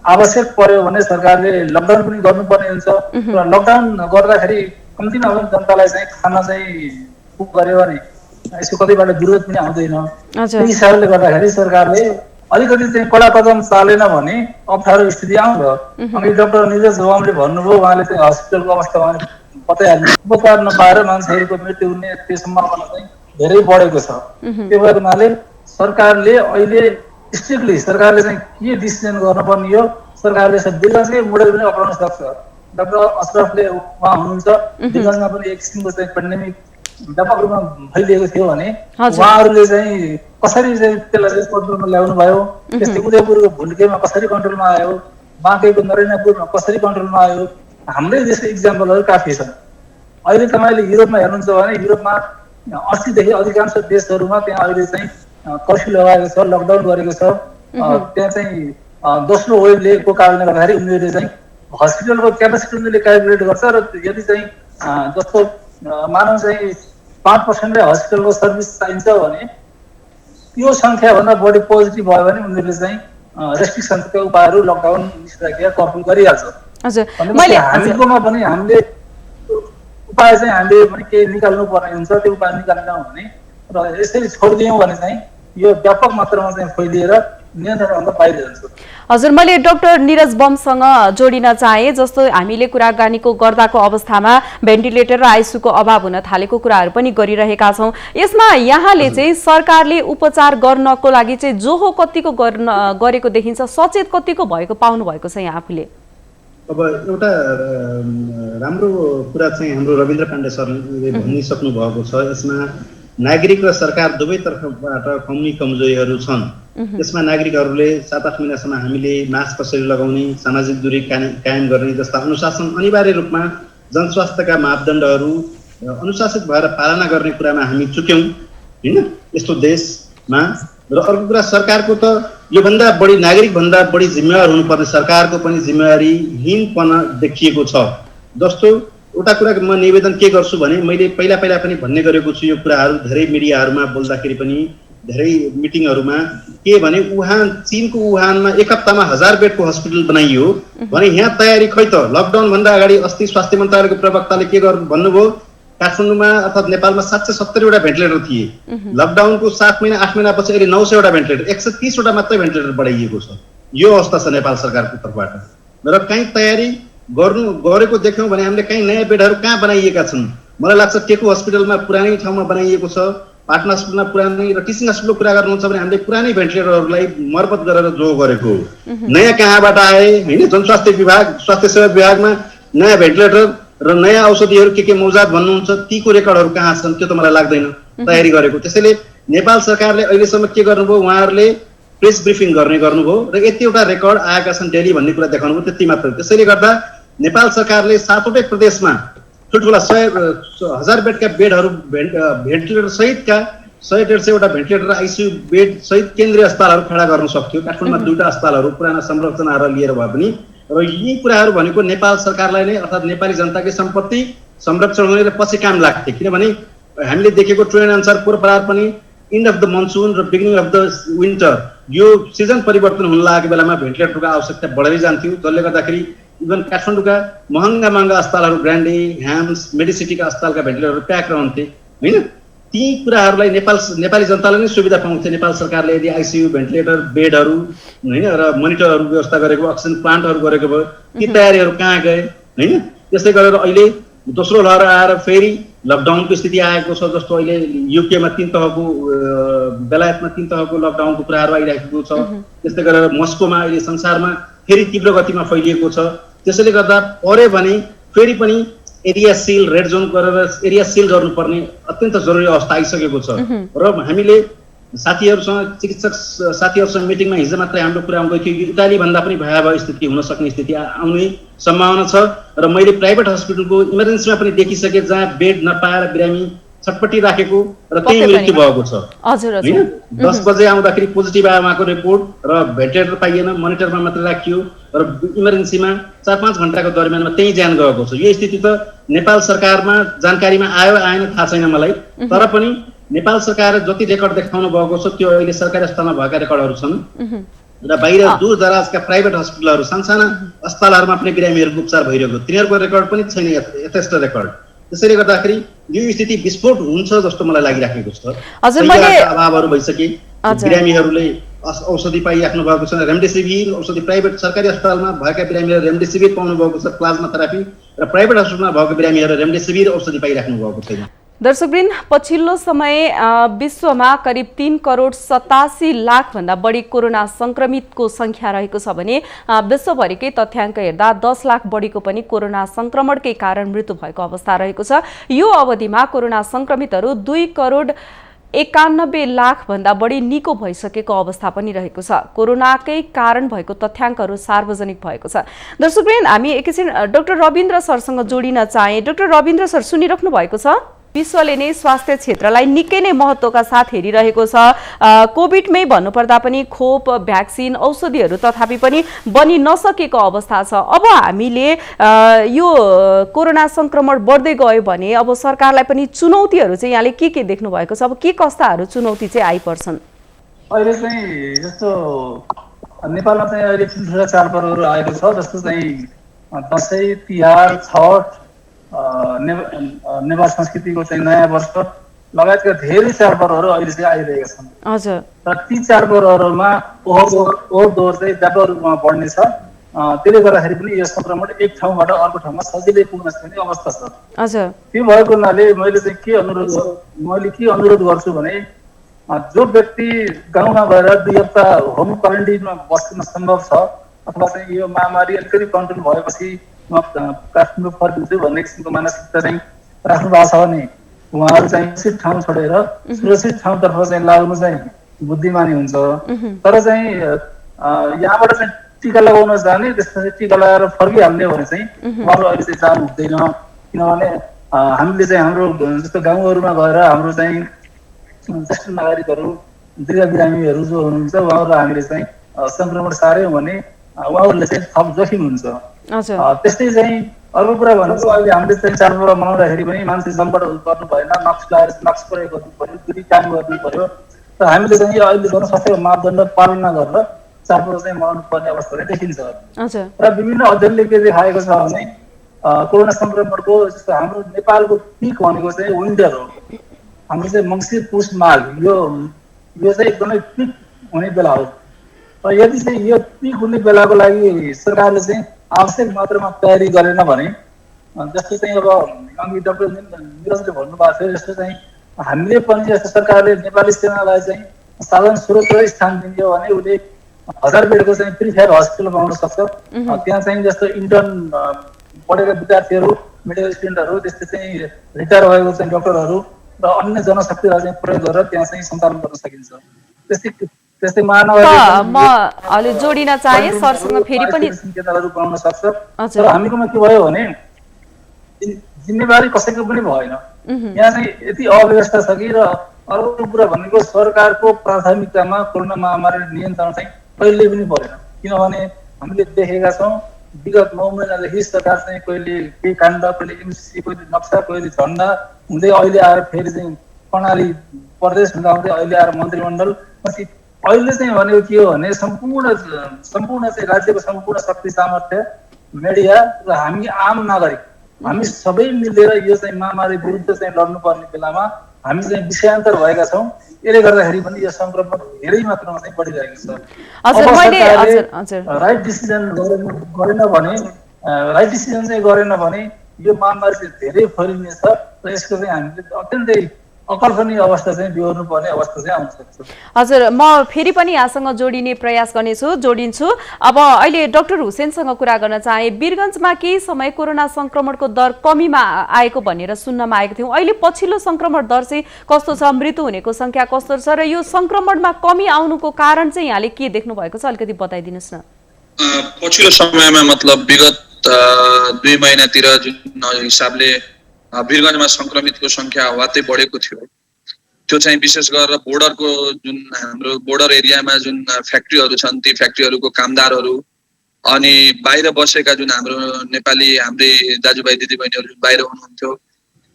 आवश्यक पर्यो भने सरकारले लकडाउन पनि गर्नुपर्ने हुन्छ र लकडाउन गर्दाखेरि कम्तीमा पनि जनतालाई चाहिँ खाना चाहिँ कुक गर्यो भने यसको कतिबाट विरोध पनि आउँदैन। त्यही हिसाबले गर्दाखेरि सरकारले अलिकति चाहिँ कडा कदम चालेन भने अप्ठ्यारो स्थिति आउँछ। अनि डाक्टर निरज बमले भन्नुभयो, उहाँले चाहिँ हस्पिटलको अवस्था बताइहाल्नु, उपचार नपाएर मान्छेहरूको मृत्यु हुने त्यो सम्भावना चाहिँ धेरै बढेको छ। त्यो भएर हुनाले सरकारले अहिले स्ट्रिक्टली सरकारले चाहिँ के डिसिजन गर्नुपर्ने हो, सरकारले दिलगन्जकै मोडेल पनि अपनाउन सक्छ। डाक्टर अशरफले उहाँ हुनुहुन्छ, दिलगन्जमा पनि एक किसिमको चाहिँ पेन्डेमिक व्यापक रूपमा फैलिएको थियो भने उहाँहरूले चाहिँ कसरी चाहिँ त्यसलाई कन्ट्रोलमा ल्याउनु भयो, त्यस्तै उदयपुरको भुल्केमा कसरी कन्ट्रोलमा आयो, बाँकेको नरेन्द्रपुरमा कसरी कन्ट्रोलमा आयो, हाम्रै देशको इक्जाम्पलहरू काफी छन्। अहिले तपाईँले युरोपमा हेर्नुहुन्छ भने युरोपमा 80 देखि अधिकांश देशहरूमा त्यहाँ अहिले चाहिँ कर्फ्यू लगाएको छ, लकडाउन गरेको छ। त्यहाँ चाहिँ दोस्रो वेभको कारणले गर्दाखेरि उनीहरूले चाहिँ हस्पिटलको क्यापेसिटी उनीहरूले क्यालकुलेट गर्छ र यदि चाहिँ जस्तो मानव चाहिँ 5% हस्पिटलको सर्भिस चाहिन्छ भने त्यो सङ्ख्याभन्दा बढी पोजिटिभ भयो भने उनीहरूले चाहिँ रेस्ट्रिक्सनका उपायहरू लकडाउन, निषेधाज्ञा, कर्फ्यू गरिहाल्छ। हजुर भनेपछि हामीकोमा पनि हामीले उपाय चाहिँ हामीले पनि केही निकाल्नु पर्ने हुन्छ। त्यो उपाय निकालेनौँ भने र यसरी छोडिदियौँ भने चाहिँ यो व्यापक मात्रामा चाहिँ फैलिएर नियन्त्रणभन्दा बाहिर जान्छ। हजुर, मैले डाक्टर निरज बमसँग जोडिन चाहे। जस्तो हामीले कुराकानीको गर्दाको अवस्थामा भेन्टिलेटर र आइसियूको अभाव हुन थालेको कुराहरू पनि गरिरहेका छौँ। यसमा यहाँले चाहिँ सरकारले उपचार गर्नको लागि चाहिँ जोहो कतिको गरेको देखिन्छ, सचेत कतिको भएको पाउनु भएको छ यहाँ आफूले? अब एउटा राम्रो कुरा चाहिँ हाम्रो रविन्द्र पाण्डे सरले भनिसक्नु भएको छ। यसमा नागरिक र सरकार दुवैतर्फबाट कमी कमजोरीहरू छन्। त्यसमा नागरिकहरूले 7-8 महिनासम्म हामीले मास्क कसरी लगाउने, सामाजिक दूरी कायम गर्ने जस्ता अनुशासन अनिवार्य रूपमा जनस्वास्थ्यका मापदण्डहरू अनुशासित भएर पालना गर्ने कुरामा हामी चुक्यौँ हैन यस्तो देशमा। र अर्को कुरा सरकारको त योभन्दा बढी नागरिकभन्दा बढी जिम्मेवार हुनुपर्ने सरकारको पनि जिम्मेवारीहीनपना देखिएको छ। जस्तो एउटा कुरा म निवेदन के गर्छु भने मैले पहिला पनि भन्ने गरेको छु यो कुराहरू धेरै मिडियाहरूमा बोल्दाखेरि पनि धेरै मिटिङहरूमा के भने चीनको वुहानमा 1 हप्तामा 1000 बेडको हस्पिटल बनाइयो भने यहाँ तयारी खै त। लकडाउन भन्दा अगाडि अस्ति स्वास्थ्य मन्त्रालयको प्रवक्ताले के भन्नुभयो, काठमाडौँमा अर्थात् नेपालमा 770 वटा भेन्टिलेटर थिए। लकडाउनको 7 महिना 8 महिनापछि अहिले 900 वटा भेन्टिलेटर, 130 वटा मात्रै भेन्टिलेटर बढाइएको छ। यो अवस्था छ नेपाल सरकारको तर्फबाट। र कहीँ तयारी गरेको देख्यौँ भने हामीले कहीँ नयाँ बेडहरू कहाँ बनाइएका छन्। मलाई लाग्छ टेकु हस्पिटलमा पुरानै ठाउँमा बनाइएको छ, पाटना हस्पिटलमा पुरानै, र टिचिङ हस्पिटलको कुरा गर्नुहुन्छ भने हामीले पुरानै भेन्टिलेटरहरूलाई मर्मत गरेर जो गरेको नयाँ कहाँबाट आए होइन। जनस्वास्थ्य विभाग, स्वास्थ्य सेवा विभागमा नयाँ भेन्टिलेटर र नयाँ औषधिहरू के मौजाद भन्नुहुन्छ, तीको रेकर्डहरू कहाँ छन् त्यो त मलाई लाग्दैन तयारी गरेको। त्यसैले नेपाल सरकारले अहिलेसम्म के गर्नुभयो, उहाँहरूले प्रेस ब्रिफिङ गर्नुभयो र यतिवटा रेकर्ड आएका छन् डेली भन्ने कुरा देखाउनुभयो, त्यति मात्र। त्यसैले गर्दा नेपाल सरकारले 7वटै प्रदेशमा ठुल्ठुला 1000 बेडका बेडहरू भेन्टिलेटर सहितका 100-150 वटा भेन्टिलेटर आइसियू बेड सहित केन्द्रीय अस्पतालहरू खडा गर्न सक्थ्यो। काठमाडौँमा 2टा अस्पतालहरू पुराना संरचनाहरू लिएर भए पनि। र यी कुराहरू भनेको नेपाल सरकारलाई नै अर्थात् नेपाली जनताकै सम्पत्ति संरक्षण हुने र पछि काम लाग्थे। किनभने हामीले देखेको ट्रेन्ड अनुसार पूर्वपरार पनि एन्ड अफ द मनसुन र बिगिनिङ अफ द विन्टर यो सिजन परिवर्तन हुन लागेको बेलामा भेन्टिलेटरको आवश्यकता बढेरै जान्थ्यो। जसले गर्दाखेरि इभन काठमाडौँका महँगा अस्पतालहरू, ब्रान्डे, ह्याम्स, मेडिसिटीका अस्पतालका भेन्टिलेटरहरू प्याक रहन्थे होइन। ती कुराहरूलाई नेपाली जनताले नै सुविधा पाउँथे। नेपाल सरकारले यदि आइसियू, भेन्टिलेटर, बेडहरू होइन र मोनिटरहरू व्यवस्था गरेको, अक्सिजन प्लान्टहरू गरेको भयो, ती तयारीहरू कहाँ गए होइन। त्यसै गरेर अहिले दोस्रो लहर आएर फेरि लकडाउनको स्थिति आएको छ। जस्तो अहिले युकेमा 3 तहको, बेलायतमा 3 तहको लकडाउनको कुराहरू आइरहेको छ। त्यस्तै गरेर मस्कोमा अहिले संसारमा फेरि तीव्र गतिमा फैलिएको छ। त्यसैले गर्दा परे भने फेरि पनि एरिया सिल, रेड जोन गरेर एरिया सिल गर्नुपर्ने अत्यन्त जरुरी अवस्था आइसकेको छ। र हामीले साथीहरूसँग, चिकित्सक साथीहरूसँग मिटिङमा हिजो मात्रै हाम्रो कुरा आउँदै थियो, इटाली भन्दा पनि भयावह स्थिति हुन सक्ने स्थिति आउने सम्भावना छ। र मैले प्राइभेट हस्पिटलको इमर्जेन्सीमा पनि देखिसके जहाँ बेड नपाएर बिरामी छटपटी राखेको र त्यही मृत्यु भएको छ होइन। 10 बजे आउँदाखेरि पोजिटिभ आयो उहाँको रिपोर्ट र भेन्टिलेटर पाइएन, मोनिटरमा मात्रै राखियो र इमर्जेन्सीमा 4-5 घण्टाको दरमियानमा त्यही ज्यान गएको छ। यो स्थिति त नेपाल सरकारमा जानकारीमा आयो आएन थाहा छैन मलाई। तर पनि नेपाल सरकारले जति रेकर्ड देखाउनु भएको छ त्यो अहिले सरकारी अस्पतालमा भएका रेकर्डहरू छन्। र बाहिर दूर दराजका प्राइभेट हस्पिटलहरू, सानसाना अस्पतालहरूमा पनि बिरामीहरूको उपचार भइरहेको, तिनीहरूको रेकर्ड पनि छैन, यथेष्ट रेकर्ड। त्यसैले गर्दाखेरि यो स्थिति विस्फोट हुन्छ जस्तो मलाई लागिराखेको छ। अभावहरू भइसके, बिरामीहरूले औषधि पाइराख्नु भएको छ। रेमडेसिभिर औषधि प्राइभेट सरकारी अस्पतालमा भएका बिरामीहरू रेमडेसिभिर पाउनु भएको छ, प्लाज्मा थेरापी, र प्राइभेट अस्पतालमा भएको बिरामीहरू रेमडेसिभिर औषधि पाइराख्नु भएको छैन। दर्शकवृन्द, पछिल्लो समय विश्वमा करिब 3 करोड 87 लाख भन्दा बढी कोरोना संक्रमितको संख्या रहेको छ भने विश्वभरिकै तथ्याङ्क हेर्दा 10 लाख बढीको पनि कोरोना संक्रमणकै कारण मृत्यु भएको अवस्था रहेको छ। यो अवधिमा कोरोना संक्रमितहरू 2 करोड 91 लाख भन्दा बढी निको भइसकेको अवस्था पनि रहेको छ। कोरोनाकै कारण भएको तथ्याङ्कहरू सार्वजनिक भएको छ। दर्शकवृन्द, हामी एकैछिन डाक्टर रविन्द्र सरसँग जोडिन चाहे। डाक्टर रविन्द्र सर, सुनिराख्नु भएको छ? विश्वले नै स्वास्थ्य क्षेत्रलाई निकै नै महत्त्वका साथ हेरिरहेको छ। कोभिडमै भन्नुपर्दा पनि खोप, भ्याक्सिन, औषधिहरू तथापि पनि बनि नसकेको अवस्था छ। अब हामीले यो कोरोना संक्रमण बढ्दै गयो भने अब सरकारलाई पनि चुनौतीहरू चाहिँ यहाँले के देख्नु भएको छ? अब के कस्ताहरू चुनौती चाहिँ आइपर्छन्? अहिले चाहिँ जस्तो नेपालमा चाहिँ अहिले ठुल्ठुला चाडपर्वहरू आएको छ, जस्तो चाहिँ दसैँ, तिहार, छठ, नेपाल संस्कृतिको चाहिँ नयाँ वर्ष लगायतका धेरै चाडपर्वहरू अहिले चाहिँ आइरहेका छन्। हजुर। र ती चाडपर्वहरूमा ओहोर दोहोर चाहिँ व्यापक रूपमा बढ्नेछ। त्यसले गर्दाखेरि पनि यो संक्रमण एक ठाउँबाट अर्को ठाउँमा सजिलै पुग्न सक्ने अवस्था छ। हजुर। त्यो भएको हुनाले मैले चाहिँ के अनुरोध गर्छु भने जो व्यक्ति गाउँमा गएर 2 हप्ता होम क्वारेन्टाइनमा बस्न सम्भव छ अथवा चाहिँ यो महामारी अलिकति कन्ट्रोल भएपछि म काठमाडौँ फर्किन्छु भन्ने किसिमको मानसिकता चाहिँ राख्नु भएको छ भने उहाँहरू चाहिँ सुरक्षित ठाउँ छोडेर सुरक्षित ठाउँतर्फ चाहिँ लाग्नु चाहिँ बुद्धिमानी हुन्छ। तर चाहिँ यहाँबाट चाहिँ टिका लगाउन जाने, त्यसपछि टिका लगाएर फर्किहाल्ने भने चाहिँ उहाँहरू अहिले चाहिँ जानु हुँदैन। किनभने हामीले चाहिँ हाम्रो जस्तो गाउँहरूमा गएर हाम्रो चाहिँ ज्येष्ठ नागरिकहरू, दीर्घ बिरामीहरू जो हुनुहुन्छ उहाँहरूलाई हामीले चाहिँ संक्रमण सार्यौँ भने उहाँहरूले चाहिँ थप जोखिम हुन्छ। त्यस्तै चाहिँ अर्को कुरा भनेको अहिले हामीले चाहिँ चाडपर्व मनाउँदाखेरि पनि मान्छे जमघट गर्नु भएन, मास्क लगाएर मास्क प्रयोग गर्नु पर्यो, दुरी काम गर्नु पर्यो। र हामीले चाहिँ अहिले जनस्वास्थ्यको मापदण्ड पालना गरेर चाडपर्व चाहिँ मनाउनु पर्ने अवस्था चाहिँ देखिन्छ। र विभिन्न अध्ययनले के देखाएको छ भने कोरोना संक्रमणको जस्तो हाम्रो नेपालको पिक भनेको चाहिँ विन्टर हो। हाम्रो चाहिँ मङ्सिर पुस माघ यो चाहिँ एकदमै पिक हुने बेला हो। र यदि चाहिँ यो पिक हुने बेलाको लागि सरकारले चाहिँ आवश्यक मात्रामा तयारी गरेन भने जस्तो चाहिँ अब अघि डाक्टर निरजले भन्नुभएको थियो जस्तो चाहिँ हामीले पनि जस्तो सरकारले नेपाली सेनालाई चाहिँ साधन स्रोत र स्थान दिने हो भने उसले 1000 बेडको चाहिँ प्रिफेयर हस्पिटल बनाउन सक्छ। त्यहाँ चाहिँ जस्तो इन्टर्न पढेका विद्यार्थीहरू, मेडिकल स्टुडेन्टहरू, त्यस्तै चाहिँ रिटायर भएको चाहिँ डक्टरहरू र अन्य जनशक्तिलाई चाहिँ प्रयोग गरेर त्यहाँ चाहिँ सञ्चालन गर्न सकिन्छ। त्यस्तै म जोडिन चाहे सरसँग फेरि पनि केन्द्रहरू बनाउन सक्छ। तर हामीकोमा के भयो भने जिम्मेवारी कसैको पनि भएन। यहाँ चाहिँ यति अव्यवस्था छ कि र अर्को कुरा भनेको सरकारको प्राथमिकतामा कोरोना महामारी नियन्त्रण चाहिँ कहिले पनि परेन। किनभने हामीले देखेका छौँ विगत 9 महिनादेखि सरकार चाहिँ कहिले केही काण्ड, कहिले एमसिसी, कहिले नक्सा, कहिले झन्डा हुँदै अहिले आएर फेरि चाहिँ प्रणाली प्रदेश हुँदाहुँदै अहिले आएर मन्त्रीमण्डल। अहिले चाहिँ भनेको के हो भने सम्पूर्ण चाहिँ राज्यको सम्पूर्ण शक्ति सामर्थ्य, मिडिया र हामी आम नागरिक हामी सबै मिलेर यो चाहिँ महामारी विरुद्ध चाहिँ लड्नुपर्ने बेलामा हामी चाहिँ विषयान्तर भएका छौँ। यसले गर्दाखेरि पनि यो संक्रमण धेरै मात्रामा चाहिँ बढिरहेको छ। राइट डिसिजन गरेन भने यो महामारी चाहिँ धेरै फैलिनेछ र यसको चाहिँ हामीले अत्यन्तै अकल्पनीय अवस्था चाहिँ बिहोर्नु पर्ने अवस्था चाहिँ आउन सक्छ। हजुर, म फेरि पनि यहाँसँग जोडिने प्रयास जोडिन्छु। अब अहिले डाक्टर हुसेनसँग कुरा गर्न चाहे, वीरगञ्जमा केही समय कोरोना संक्रमणको दर कमीमा आएको भनेर सुन्नमा आएको थियौँ। अहिले पछिल्लो संक्रमण दर चाहिँ कस्तो छ, मृत्यु हुनेको संख्या कस्तो छ र यो संक्रमणमा कमी आउनुको कारण चाहिँ यहाँले के देख्नु भएको छ अलिकति बताइदिनुहोस् न। पछिल्लो समयमा मतलब विगत 2 महिनातिर जुन हिसाबले वीरगञ्जमा संक्रमितको संख्या वात्तै बढेको थियो, त्यो चाहिँ विशेष गरेर बोर्डरको जुन हाम्रो बोर्डर एरियामा जुन फ्याक्ट्रीहरू छन् ती फ्याक्ट्रीहरूको कामदारहरू अनि बाहिर बसेका जुन हाम्रो नेपाली हाम्रै दाजुभाइ दिदीबहिनीहरू जुन बाहिर हुनुहुन्थ्यो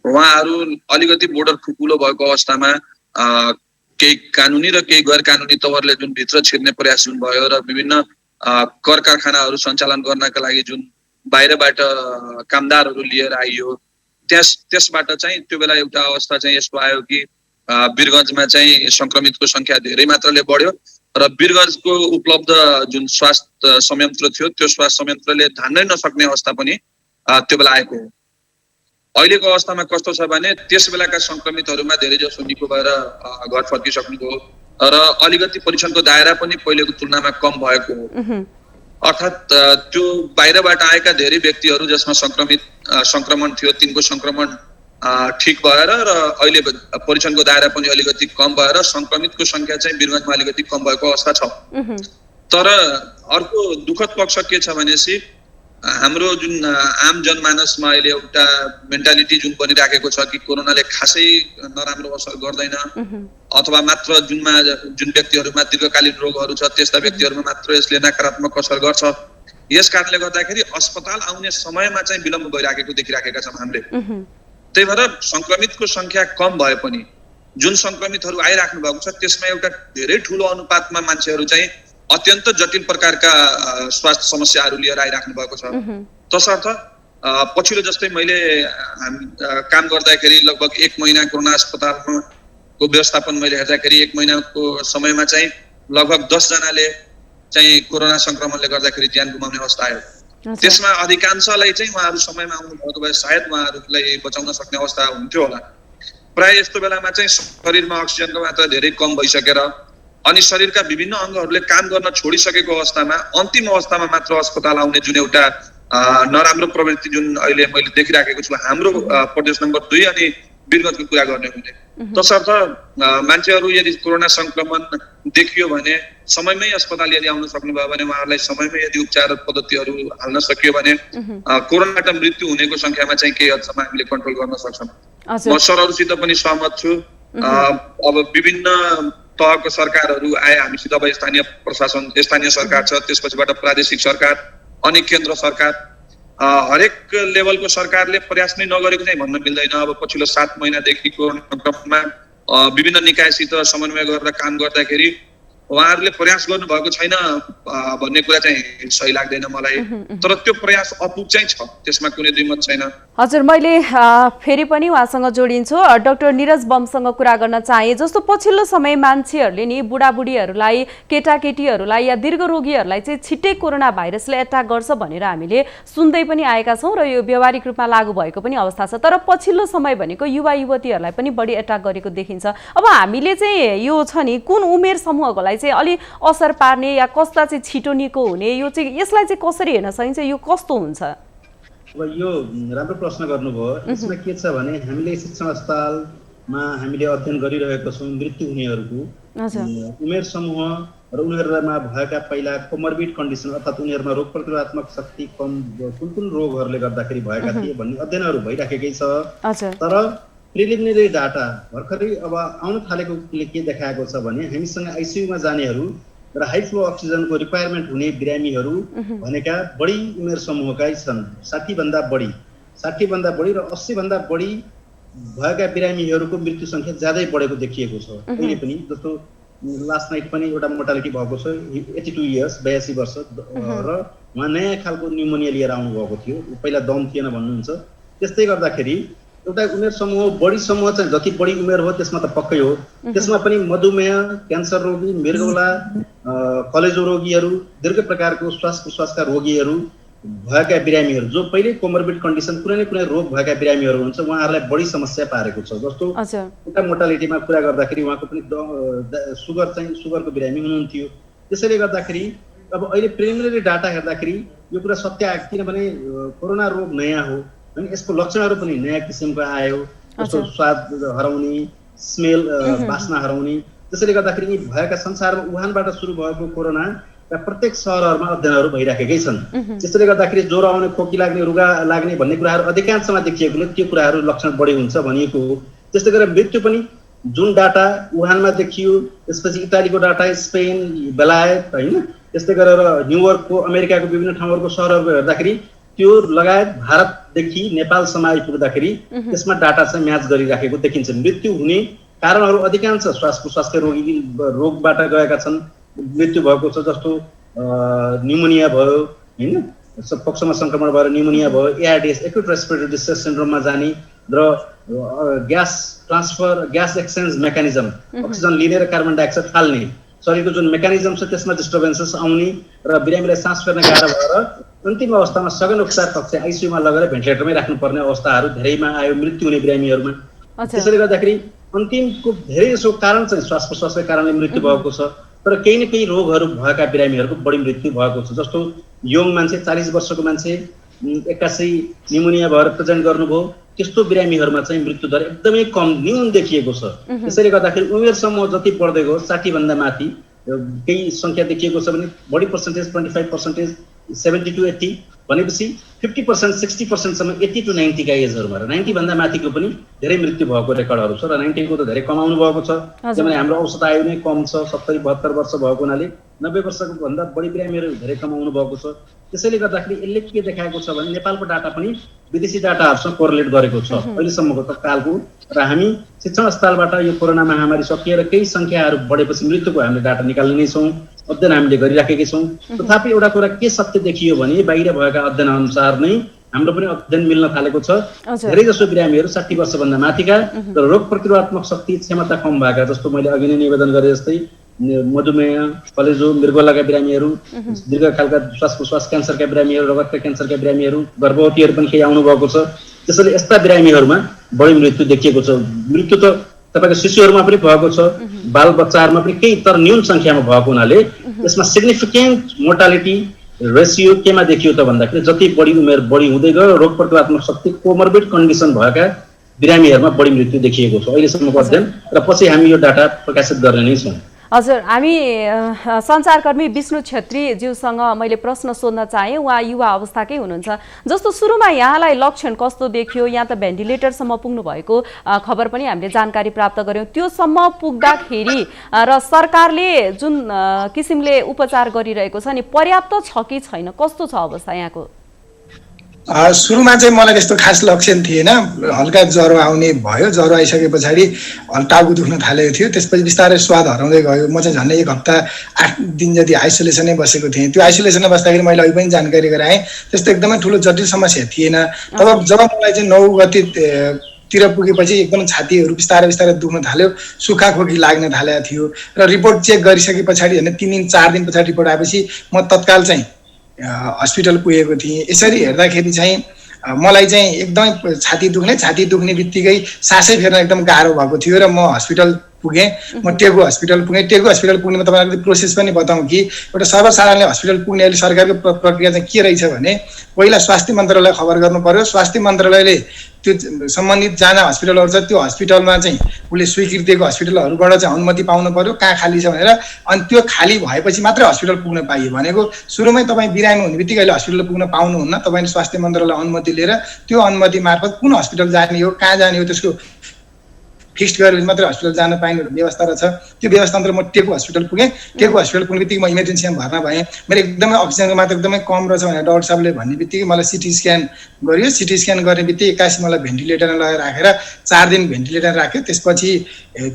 उहाँहरू अलिकति बोर्डर खुकुलो भएको अवस्थामा केही कानुनी र केही गैर कानुनी तवरले जुन भित्र छिर्ने प्रयास जुन भयो र विभिन्न कर कारखानाहरू सञ्चालन गर्नका लागि जुन बाहिरबाट कामदारहरू लिएर आइयो, त्यसबाट चाहिँ त्यो बेला एउटा अवस्था चाहिँ यस्तो आयो कि वीरगञ्जमा चाहिँ संक्रमितको संख्या धेरै मात्राले बढ्यो र वीरगञ्जको उपलब्ध जुन स्वास्थ्य संयन्त्र थियो त्यो स्वास्थ्य संयन्त्रले धान्नै नसक्ने अवस्था पनि त्यो बेला आएको हो। अहिलेको अवस्थामा कस्तो छ भने त्यस बेलाका संक्रमितहरूमा धेरै जसो निको भएर घर फर्किसक्नुभयो र अलिकति परीक्षणको दायरा पनि पहिलेको तुलनामा कम भएको हो। अर्थात् त्यो बाहिरबाट आएका धेरै व्यक्तिहरू जसमा संक्रमण थियो तिनको संक्रमण ठिक भएर र अहिले परीक्षणको दायरा पनि अलिकति कम भएर संक्रमितको संख्या चाहिँ वीरगञ्जमा अलिकति कम भएको अवस्था छ। तर अर्को दुःखद पक्ष के छ भनेपछि हाम्रो जुन आम जनमानसमा अहिले एउटा मेन्टालिटी जुन बनिराखेको छ कि कोरोनाले खासै नराम्रो असर गर्दैन अथवा मात्र जुन व्यक्तिहरूमा दीर्घकालीन रोगहरू छ त्यस्ता व्यक्तिहरूमा मात्र यसले नकारात्मक असर गर्छ। यस कारणले गर्दाखेरि अस्पताल आउने समयमा चाहिँ विलम्ब भइराखेको देखिराखेका छौँ हामीले। त्यही भएर संक्रमितको संख्या कम भए पनि जुन संक्रमितहरू आइराख्नु भएको छ त्यसमा एउटा धेरै ठुलो अनुपातमा मान्छेहरू चाहिँ अत्यन्त जटिल प्रकारका स्वास्थ्य समस्याहरू लिएर आइराख्नु भएको छ। तसर्थ पछिल्लो जस्तै मैले काम गर्दाखेरि लगभग 1 महिना कोरोना अस्पतालको व्यवस्थापन मैले हेर्दाखेरि 1 महिनाको समयमा चाहिँ लगभग 10 जनाले चाहिँ कोरोना संक्रमणले गर्दाखेरि ज्यान गुमाउने अवस्था आयो। त्यसमा अधिकांशलाई चाहिँ उहाँहरू समयमा आउनु भएको भए सायद उहाँहरूलाई बचाउन सक्ने अवस्था हुन्थ्यो होला। प्राय यस्तो बेलामा चाहिँ शरीरमा अक्सिजनको मात्रा धेरै कम भइसकेर अनि शरीरका विभिन्न अङ्गहरूले काम गर्न छोडिसकेको अवस्थामा अन्तिम अवस्थामा मात्र अस्पताल आउने जुन एउटा नराम्रो प्रवृत्ति जुन अहिले मैले देखिराखेको छु हाम्रो प्रदेश नम्बर 2 अनि वीरगञ्जको कुरा गर्ने हुने। तसर्थ मान्छेहरू यदि कोरोना संक्रमण देखियो भने समयमै अस्पताल यदि आउन सक्नुभयो भने उहाँहरूलाई समयमै यदि उपचार पद्धतिहरू हाल्न सकियो भने कोरोनाबाट मृत्यु हुनेको संख्यामा चाहिँ केही हदसम्म हामीले कन्ट्रोल गर्न सक्छौँ। म सरहरूसित पनि सहमत छु। अब विभिन्न तहको सरकारहरू आए हामीसित अब स्थानीय प्रशासन स्थानीय सरकार छ, त्यसपछिबाट प्रादेशिक सरकार अनि केन्द्र सरकार हरेक लेभलको सरकारले प्रयास नै नगरेको चाहिँ भन्न मिल्दैन। अब पछिल्लो 7 महिनादेखि कोरोना संक्रमणमा विभिन्न निकायसित समन्वय गरेर काम गर्दाखेरि उहाँहरूले प्रयास गर्नुभएको छैन भन्ने कुरा चाहिँ सही लाग्दैन मलाई। तर त्यो प्रयास अपुग चाहिँ छ, त्यसमा कुनै द्विमत छैन। हजुर, मैले फेरि पनि उहाँसँग जोडिन्छु। डाक्टर निरज बमसँग कुरा गर्न चाहे। जस्तो पछिल्लो समय मान्छेहरूले नि बुढाबुढीहरूलाई, केटाकेटीहरूलाई या दीर्घ रोगीहरूलाई चाहिँ छिट्टै कोरोना भाइरसले एट्याक गर्छ भनेर हामीले सुन्दै पनि आएका छौँ र यो व्यावहारिक रूपमा लागू भएको पनि अवस्था छ। तर पछिल्लो समय भनेको युवा युवतीहरूलाई पनि बढी एट्याक गरेको देखिन्छ। अब हामीले चाहिँ यो छ नि कुन उमेर समूहकोलाई चाहिँ अलि असर पार्ने या कसलाई चाहिँ छिटो निको हुने यो चाहिँ यसलाई चाहिँ कसरी हेर्न सकिन्छ, यो कस्तो हुन्छ? अब यो राम्रो प्रश्न गर्नुभयो। यसमा के छ भने हामीले शिक्षण अस्पतालमा हामीले अध्ययन गरिरहेको छौँ मृत्यु हुनेहरूको उमेर समूह र उनीहरूमा भएका पहिला कोमर्बिड कन्डिसन अर्थात् उनीहरूमा रोग प्रतिरोधात्मक शक्ति कम कुन कुन रोगहरूले गर्दाखेरि भएका थिए भन्ने अध्ययनहरू भइराखेकै छ। तर प्रिलिमिनरी डाटा भर्खरै अब आउन थालेकोले के देखाएको छ भने हामीसँग आइसियुमा जानेहरू र हाई फ्लो अक्सिजनको रिक्वायरमेन्ट हुने बिरामीहरू भनेका बढी उमेर समूहकै छन्। 60 भन्दा बढी र 80 भन्दा बढी भएका बिरामीहरूको मृत्यु संख्या ज्यादै बढेको देखिएको छ। अहिले पनि जस्तो लास्ट नाइट पनि एउटा मोर्टालिटी भएको छ 82 इयर्स 82 वर्ष र उहाँ नयाँ खालको न्युमोनिया लिएर आउनुभएको थियो, पहिला दम थिएन भन्नुहुन्छ। त्यस्तै गर्दाखेरि एउटा उमेर समूह बढी समूह चाहिँ जति बढी उमेर हो त्यसमा त पक्कै हो, त्यसमा पनि मधुमेह, क्यान्सर रोगी, मृगौला, कलेजो रोगीहरू, दीर्घ प्रकारको श्वास प्रश्वासका रोगीहरू भएका बिरामीहरू जो पहिले कोमर्बिड कन्डिसन कुनै न कुनै रोग भएका बिरामीहरू हुन्छ उहाँहरूलाई बढी समस्या पारेको छ। जस्तो एउटा मोर्टालिटीमा कुरा गर्दाखेरि उहाँको पनि सुगरको बिरामी हुनुहुन्थ्यो। त्यसैले गर्दाखेरि अब अहिले प्रिलिमिनरी डाटा हेर्दाखेरि यो कुरा सत्य आएको, किनभने कोरोना रोग नयाँ हो अनि यसको लक्षणहरू पनि नयाँ किसिमको आयो, जस्तो स्वाद हराउने, स्मेल बास्ना हराउने। त्यसैले गर्दाखेरि यी भएका संसारमा वुहानबाट सुरु भएको कोरोना र प्रत्येक सहरहरूमा अध्ययनहरू भइराखेकै छन्। त्यसैले गर्दाखेरि ज्वरो आउने, खोकी लाग्ने, रुगा लाग्ने भन्ने कुराहरू अधिकांशमा देखिएकोले त्यो कुराहरू लक्षण बढी हुन्छ भनिएको हो। त्यस्तै गरेर मृत्यु पनि जुन डाटा वुहानमा देखियो, त्यसपछि इटालीको डाटा, स्पेन, बेलायत होइन, त्यस्तै गरेर न्युयोर्कको, अमेरिकाको विभिन्न ठाउँहरूको सहरहरूको हेर्दाखेरि त्यो लगायत भारतदेखि नेपालसम्म आइपुग्दाखेरि त्यसमा डाटा चाहिँ म्याच गरिराखेको देखिन्छ। मृत्यु हुने कारणहरू अधिकांश श्वास प्रश्वासका रोगबाट गएका छन्, मृत्यु भएको छ। जस्तो न्युमोनिया भयो होइन, पक्षमा संक्रमण भएर न्युमोनिया भयो, एआरडिएस एक्युट रेस्पिरेटरी डिस्ट्रेस सिन्ड्रोममा जाने र gas transfer, gas exchange mechanism, oxygen लिने र कार्बन डाइअक्साइड फाल्ने शरीरको जुन मेकानिजम छ त्यसमा डिस्टर्बेन्सेस आउने र बिरामीलाई सास फेर्न गाह्रो भएर अन्तिम अवस्थामा सघन उपचार कक्ष आइसियुमा लगेर भेन्टिलेटरमै राख्नुपर्ने अवस्थाहरू धेरैमा आयो मृत्यु हुने बिरामीहरूमा। त्यसैले गर्दाखेरि अन्तिमको धेरै जसो कारण चाहिँ श्वास प्रश्वासकै कारणले मृत्यु भएको छ। तर केही न केही रोगहरू भएका बिरामीहरूको बढी मृत्यु भएको छ। जस्तो यङ मान्छे 40 वर्षको मान्छे 81 न्युमोनिया भएर प्रेजेन्ट गर्नुभयो, त्यस्तो बिरामीहरूमा चाहिँ मृत्यु दर एकदमै कम न्यून देखिएको छ। त्यसैले गर्दाखेरि उमेर समूह जति बढ्दै गयो 60 भन्दा माथि केही संख्या देखिएको छ भने बढी पर्सेन्टेज 25%, 70 to 80 भनेपछि 50%, 60% सम्म 80 to 90 का एजहरूमा र 90 भन्दा माथिको पनि धेरै मृत्यु भएको रेकर्डहरू छ र 90 को त धेरै कमाउनु भएको छ। किनभने हाम्रो औसत आयु नै कम छ, 70-72 वर्ष भएको हुनाले 90 वर्षको भन्दा बढी बिरामीहरू धेरै कमाउनु भएको छ। त्यसैले गर्दाखेरि यसले के देखाएको छ भने नेपालको डाटा पनि विदेशी डाटाहरूसँग कोरिलेट गरेको छ अहिलेसम्मको तत्कालको। र हामी शिक्षण अस्पतालबाट यो कोरोना महामारी सकिएर केही संख्याहरू बढेपछि मृत्युको हामीले डाटा निकाल्ने नै छौँ। अध्ययन हामीले गरिराखेकै छौँ। तथापि एउटा कुरा के सत्य देखियो भने बाहिर भएका अध्ययन अनुसार नै हाम्रो पनि अध्ययन मिल्न थालेको छ। धेरै जसो बिरामीहरू 60 वर्षभन्दा माथिका र रोग प्रतिरोधात्मक शक्ति क्षमता कम भएका, जस्तो मैले अघि नै निवेदन गरे जस्तै मधुमेह, कलेजो, मृगोलाका बिरामीहरू, दीर्घकालका श्वास प्रश्वास क्यान्सरका बिरामीहरू, रगतका क्यान्सरका बिरामीहरू, गर्भवतीहरू पनि केही आउनु भएको छ। त्यसैले यस्ता बिरामीहरूमा बढी मृत्यु देखिएको छ। मृत्यु त तपाईको शिशुहरूमा पनि भएको छ, बाल बच्चाहरूमा पनि केही, तर न्यून संख्यामा भएको हुनाले यसमा सिग्निफिकेन्ट मोर्टालिटी रेसियो केमा देखियो त भन्दाखेरि जति बढी उमेर बढी हुँदै गयो रोग प्रतिरोधात्मक शक्ति कोमोर्बिड कन्डिसन भएका बिरामीहरूमा बढी मृत्यु देखिएको छ अहिलेसम्मको अध्ययन, र पछि हामी यो डाटा प्रकाशित गर्ने नै छौँ। हजुर, हामी सञ्चारकर्मी विष्णु छेत्री ज्यूसँग मैले प्रश्न सोध्न चाहेँ। उहाँ युवा अवस्थाकै हुनुहुन्छ। जस्तो सुरुमा यहाँलाई लक्षण कस्तो देखियो, यहाँ त भेन्टिलेटरसम्म पुग्नु भएको खबर पनि हामीले जानकारी प्राप्त गर्यौँ। त्योसम्म पुग्दाखेरि र सरकारले जुन किसिमले उपचार गरिरहेको छ नि पर्याप्त छ कि छैन, कस्तो छ अवस्था यहाँको? सुरुमा चाहिँ मलाई त्यस्तो खास लक्षण थिएन, हल्का ज्वरो आउने भयो। ज्वरो आइसके पछाडि टाउको दुख्न थालेको थियो, त्यसपछि बिस्तारै स्वाद हराउँदै गयो। म चाहिँ झन्डै 1 हप्ता 8 दिन जति आइसोलेसनै बसेको थिएँ। त्यो आइसोलेसनमा बस्दाखेरि मैले अहिले पनि जानकारी गराएँ, त्यस्तो एकदमै ठुलो जटिल समस्या थिएन। तब जब मलाई चाहिँ 9 गतेतिर पुगेपछि एकदम छातीहरू बिस्तारै बिस्तारै दुख्न थाल्यो, सुक्खा खोकी लाग्न थालेको थियो, र रिपोर्ट चेक गरिसके पछाडि होइन 3 दिन 4 दिन पछाडि रिपोर्ट आएपछि म तत्काल चाहिँ हस्पिटल पुगेको थिएँ। यसरी हेर्दाखेरि चाहिँ मलाई चाहिँ एकदमै छाती दुख्ने बित्तिकै सासै फेर्न एकदम गाह्रो भएको थियो र म हस्पिटल पुगेँ। म टेगु हस्पिटल पुगेँ। टेगु हस्पिटल पुग्नेमा तपाईँलाई प्रोसेस पनि बताउँ कि एउटा सर्वसाधारणले हस्पिटल पुग्ने अहिले सरकारको प्रक्रिया चाहिँ के रहेछ भने पहिला स्वास्थ्य मन्त्रालयलाई खबर गर्नु पर्यो। स्वास्थ्य मन्त्रालयले त्यो सम्बन्धित जहाँ हस्पिटलहरू छ त्यो हस्पिटलमा चाहिँ उसले स्वीकृतिको हस्पिटलहरूबाट चाहिँ अनुमति पाउनु पर्यो कहाँ खाली छ भनेर, अनि त्यो खाली भएपछि मात्रै हस्पिटल पुग्न पाइयो। भनेको सुरुमै तपाईँ बिरामी हुने बित्तिकै अहिले हस्पिटल पुग्न पाउनुहुन्न। तपाईँले स्वास्थ्य मन्त्रालयलाई अनुमति लिएर त्यो अनुमति मार्फत कुन हस्पिटल जाने हो, कहाँ जाने हो, त्यसको फिक्स्ड गरेर मात्रै हस्पिटल जान पाइने व्यवस्था रहेछ। त्यो व्यवस्था अन्तर म टेगु हस्पिटल पुगेँ। टेगु हस्पिटल पुग्ने बित्तिकै म इमर्जेन्सीमा भर्ना भएँ। मेरो एकदमै अक्सिजनको मात्रा एकदमै कम रहेछ भनेर डाक्टर साहबले भन्ने बित्तिकै मलाई सिटी स्क्यान गरियो। सिटी स्क्यान गर्ने बित्तिकै 81 मलाई भेन्टिलेटरमा लगाएर राखेर 4 दिन भेन्टिलेटर राख्यो। त्यसपछि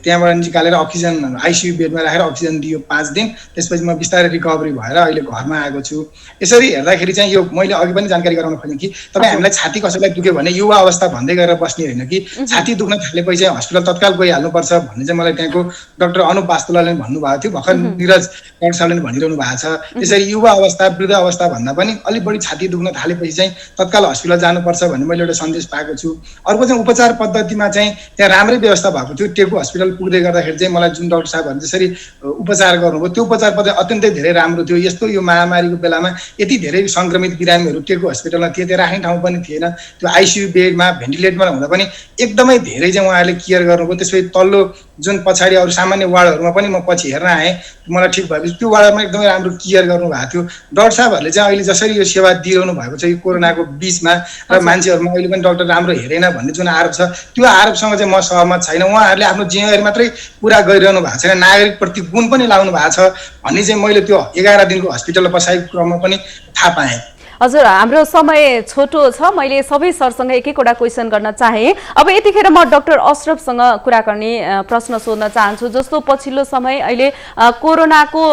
त्यहाँबाट निकालेर अक्सिजन आइसियु बेडमा राखेर अक्सिजन दियो 5 दिन। त्यसपछि म बिस्तारै रिकभरी भएर अहिले घरमा आएको छु। यसरी हेर्दाखेरि चाहिँ यो मैले अघि पनि जानकारी गराउन खोजेँ कि तपाईँ हामीलाई छाती कसैलाई दुख्यो भने युवा अवस्था भन्दै गरेर बस्ने होइन कि छाती दुख्न थालेपछि चाहिँ हस्पिटल तत्काल गइहाल्नुपर्छ भन्ने चाहिँ मलाई त्यहाँको डाक्टर अनुप वास्तुलाले भन्नुभएको थियो। भर्खर निरज डाक्टर साहबले भनिरहनु भएको छ। त्यसरी युवा अवस्था वृद्ध अवस्था भन्दा पनि अलिक बढी छाती दुख्न थालेपछि चाहिँ तत्काल हस्पिटल जानुपर्छ भन्ने मैले एउटा सन्देश पाएको छु। अर्को चाहिँ उपचार पद्धतिमा चाहिँ त्यहाँ राम्रै व्यवस्था भएको थियो। टेगु हस्पिटल पुग्दै गर्दाखेरि चाहिँ मलाई जुन डाक्टर साहबहरूले जसरी उपचार गर्नुभयो त्यो उपचार पद्धति अत्यन्तै धेरै राम्रो थियो। यस्तो यो महामारीको बेलामा यति धेरै सङ्क्रमित बिरामीहरू टेगु हस्पिटलमा थिए, त्यहाँ राख्ने ठाउँ पनि थिएन। त्यो आइसियु बेडमा भेन्टिलेटरमा हुँदा पनि एकदमै धेरै चाहिँ उहाँहरूले केयर गर्नुभयो। त्यसपछि तल्लो जुन पछाडि अरू सामान्य वार्डहरूमा पनि म पछि हेर्न आएँ, मलाई ठिक भएपछि त्यो वार्डमा एकदमै राम्रो केयर गर्नुभएको थियो। डाक्टर साहबहरूले चाहिँ अहिले जसरी यो सेवा दिइरहनु भएको छ यो कोरोनाको बिचमा र मान्छेहरूमा अहिले पनि डाक्टर राम्रो हेरेन भन्ने जुन आरोप छ त्यो आरोपसँग चाहिँ म सहमत छैन। उहाँहरूले आफ्नो जिम्मेवारी मात्रै पुरा गरिरहनु भएको छैन, नागरिकप्रति गुण पनि लाउनु भएको छ भन्ने चाहिँ मैले त्यो 11 दिनको हस्पिटलमा बसाएको क्रममा पनि थाहा पाएँ। हजुर, हाम्रो समय छोटो छ। मैले सबै सरसँग एक एकवटा क्वेसन गर्न चाहेँ। अब यतिखेर म डाक्टर अशरफसँग कुरा गर्ने प्रश्न सोध्न चाहन्छु। जस्तो पछिल्लो समय अहिले कोरोनाको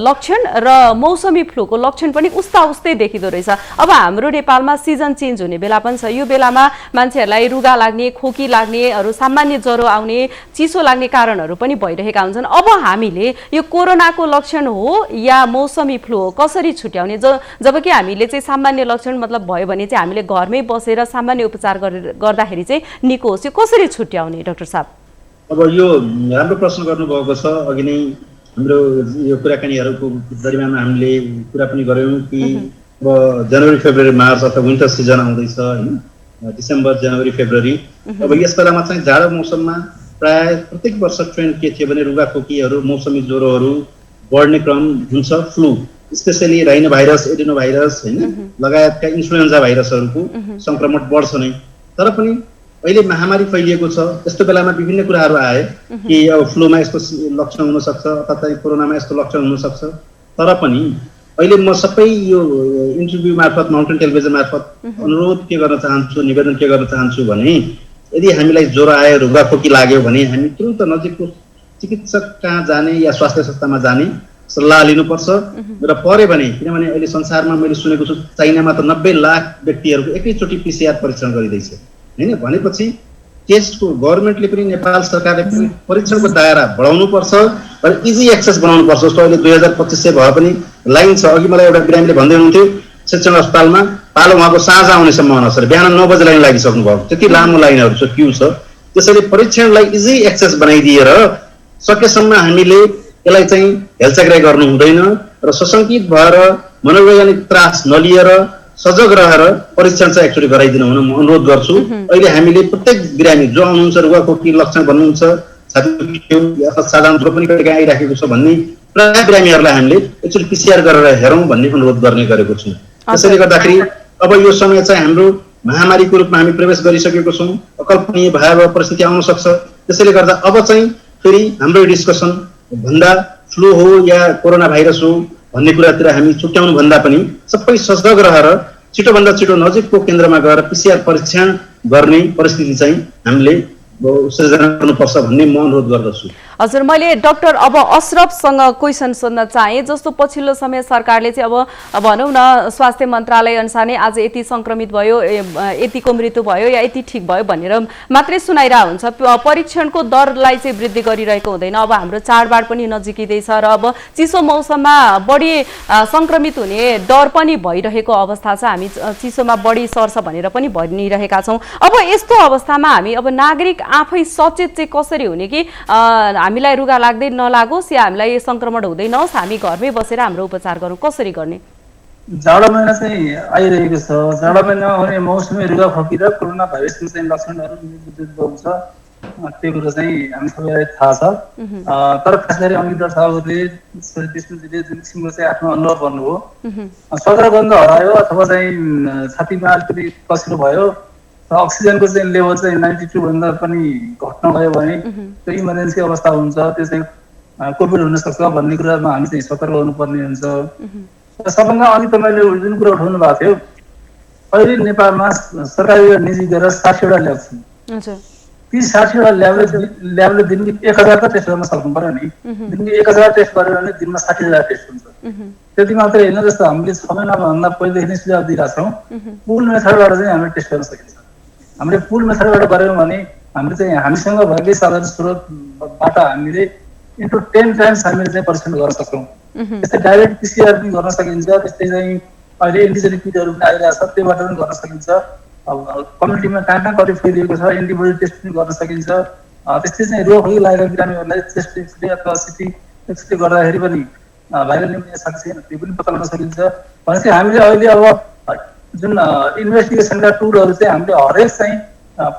लक्षण र मौसमी फ्लूको लक्षण पनि उस्तै देखिँदो रहेछ। अब हाम्रो नेपालमा सिजन चेन्ज हुने बेला पनि छ। यो बेलामा मान्छेहरूलाई रुगा लाग्ने, खोकी लाग्नेहरू, सामान्य ज्वरो आउने, चिसो लाग्ने कारणहरू पनि भइरहेका हुन्छन्। अब हामीले यो कोरोनाको लक्षण हो या मौसमी फ्लू हो कसरी छुट्याउने? जबकि हामीले चाहिँ सामान्य लक्षण मतलब भयो भने चाहिँ हामीले घरमै बसेर सामान्य उपचार गर्दाखेरि चाहिँ निको होस्, यो कसरी छुट्याउने डाक्टर साहब? अब यो राम्रो प्रश्न गर्नुभएको छ। अघि नै हाम्रो यो कुराकानीहरूको दरमियानमा हामीले कुरा पनि गऱ्यौँ कि अब जनवरी फेब्रुअरी मार्च अथवा विन्टर सिजन आउँदैछ होइन, डिसेम्बर जनवरी फेब्रुअरी। अब यस बेलामा चाहिँ जाडो मौसममा प्राय प्रत्येक वर्ष ट्रेन्ड के थियो भने रुगाखोकीहरू, मौसमी ज्वरोहरू बढ्ने क्रम हुन्छ। Flu specially rhino virus, adeno virus होइन लगायतका इन्फ्लुएन्जा भाइरसहरूको सङ्क्रमण बढ्छ नै। तर पनि अहिले महामारी फैलिएको छ, यस्तो बेलामा विभिन्न कुराहरू आए कि अब फ्लूमा यस्तो लक्षण हुनसक्छ अथवा कोरोनामा यस्तो लक्षण हुनसक्छ। तर पनि अहिले म सबै यो इन्टरभ्यू मार्फत माउन्टेन टेलिभिजन मार्फत अनुरोध के गर्न चाहन्छु, निवेदन के गर्न चाहन्छु भने यदि हामीलाई ज्वरो आयो, रुगाखोकी लाग्यो भने हामी तुरुन्त नजिकको चिकित्सक कहाँ जाने या स्वास्थ्य संस्थामा जाने सल्लाह लिनुपर्छ र पर्यो भने, किनभने अहिले संसारमा मैले सुनेको छु चाइनामा त 90 लाख व्यक्तिहरूको एकैचोटि PCR परीक्षण गरिँदैछ हैन। भनेपछि टेस्टको गभर्नमेन्टले पनि, नेपाल सरकारले पनि परीक्षणको दायरा बढाउनु पर्छ र इजी एक्सेस बनाउनु पर्छ। जस्तो अहिले 2500 भए पनि लाइन छ। अघि मलाई एउटा बिरामीले भन्दै हुनुहुन्थ्यो शिक्षण अस्पतालमा पालो उहाँको साँझ आउने सम्भावना छ, बिहान 9 बजे लाइन लागिसक्नु भयो, त्यति लामो लाइनहरू छ, क्यू छ। त्यसैले परीक्षणलाई इजी एक्सेस बनाइदिएर सकेसम्म हामीले यसलाई चाहिँ हेलचक्राइ गर्नु हुँदैन र सशंकित भएर मनोवैज्ञानिक त्रास नलिएर सजग रहेर परीक्षण चाहिँ एक्चुअली गराइदिनु हुन म अनुरोध गर्छु। अहिले हामीले प्रत्येक बिरामी जो आउनुहुन्छ रुगाखोकी लक्षण भन्नुहुन्छ, छाती अथवा साधारण ज्वरो पनि कहिले आइराखेको छ भन्ने प्राय बिरामीहरूलाई हामीले एक्चुअली PCR गरेर हेरौँ भन्ने अनुरोध गर्ने गरेको छु। त्यसैले गर्दाखेरि अब यो समय चाहिँ हाम्रो महामारीको रूपमा हामी प्रवेश गरिसकेको छौँ, अकल्पनीय भयावह परिस्थिति आउन सक्छ। त्यसैले गर्दा अब चाहिँ फेरि हाम्रो डिस्कसन भन्दा फ्लू हो या कोरोना भाइरस हो भन्ने कुरातिर हामी छुट्याउनु भन्दा पनि सबै सजग रहेर छिटोभन्दा छिटो नजिकको केन्द्रमा गएर PCR परीक्षण गर्ने परिस्थिति चाहिँ हामीले सृजना गर्नुपर्छ भन्ने म अनुरोध गर्दछु। हजुर, मैले डाक्टर अब अशरफसँग क्वेसन सोध्न चाहे। जस्तो पछिल्लो समय सरकारले चाहिँ अब भनौँ न स्वास्थ्य मन्त्रालय अनुसार नै आज यति संक्रमित भयो, यतिको मृत्यु भयो या यति ठिक भयो भनेर मात्रै सुनाइरहेको हुन्छ। परीक्षणको दरलाई चाहिँ वृद्धि गरिरहेको हुँदैन। अब हाम्रो चाडबाड पनि नजिकिँदैछ र अब चिसो मौसममा बढी संक्रमित हुने डर पनि भइरहेको अवस्था छ। हामी चिसोमा बढी सर्छ भनेर पनि भनिरहेका छौँ। अब यस्तो अवस्थामा हामी अब नागरिक आफै सचेत चाहिँ कसरी हुने कि हामीलाई रुगा लाग्दै नलागोस् या हामीलाई संक्रमण हुँदै नहोस्, हामी घरमै बसेर हाम्रो उपचार गरौँ, कसरी गर्ने? जाडो महिना चाहिँ आइरहेको छ। जाडो महिनामा हुने मौसमी रुगाखोकी र कोरोना भाइरसको चाहिँ लक्षणहरू मिल्दोजुल्दो हुन्छ, त्यो कुरो चाहिँ हामी सबैलाई थाहा छ। तर खास गरी अङ्किता साहुले विष्णुजीले जुन किसिमको चाहिँ आफ्नो अनुभव भन्नुभयो, सदरगन्ध हरायो अथवा चाहिँ छातीमा अलिकति कसिलो भयो र अक्सिजनको चाहिँ लेभल चाहिँ 92 भन्दा पनि घट्न गयो भने त्यो इमर्जेन्सी अवस्था हुन्छ, त्यो चाहिँ कोभिड हुनसक्छ भन्ने कुरामा हामी चाहिँ सतर्क हुनुपर्ने हुन्छ। र सबभन्दा अघि तपाईँले जुन कुरा उठाउनु भएको थियो, अहिले नेपालमा सरकारी र निजी गरेर 60वटा ल्याब छन्। ती 60वटा ल्याबले दिनको 1000 त टेस्ट गर्न सक्नु पर्यो नि। दिनको 1000 टेस्ट गर्यो भने दिनमा 60,000 टेस्ट हुन्छ। त्यति मात्रै होइन, जस्तो हामीले 6 महिनाभन्दा पहिलेदेखि नै सुझाव दिइरहेका छौँ, पुल मेथडबाट चाहिँ हामीले टेस्ट गर्न सकिन्छ। हामीले पुल मेथडबाट गऱ्यौँ भने हामीले चाहिँ हामीसँग भएकै साधारण स्रोतबाट हामीले इन्टु 10 टाइम्स हामीले चाहिँ परीक्षण गर्न सक्छौँ। त्यस्तै डाइरेक्ट PCR पनि गर्न सकिन्छ। त्यस्तै चाहिँ अहिले एन्टिजेनिक किटहरू पनि आइरहेको छ, त्योबाट पनि गर्न सकिन्छ। अब कम्युनिटीमा कहाँ कहाँ कति फैलिएको छ एन्टिबडी टेस्ट पनि गर्न सकिन्छ। त्यस्तै चाहिँ रोगखोकी लागेका बिरामीहरूलाई चेस्ट एक्सरे अथवा सिटी एक्सरे गर्दाखेरि पनि भाइरल निमोनिया छ कि छैन त्यो पनि पत्ता लगाउन सकिन्छ। भनेपछि हामीले अहिले अब जुन इन्भेस्टिगेसनका टुलहरू चाहिँ हामीले हरेक चाहिँ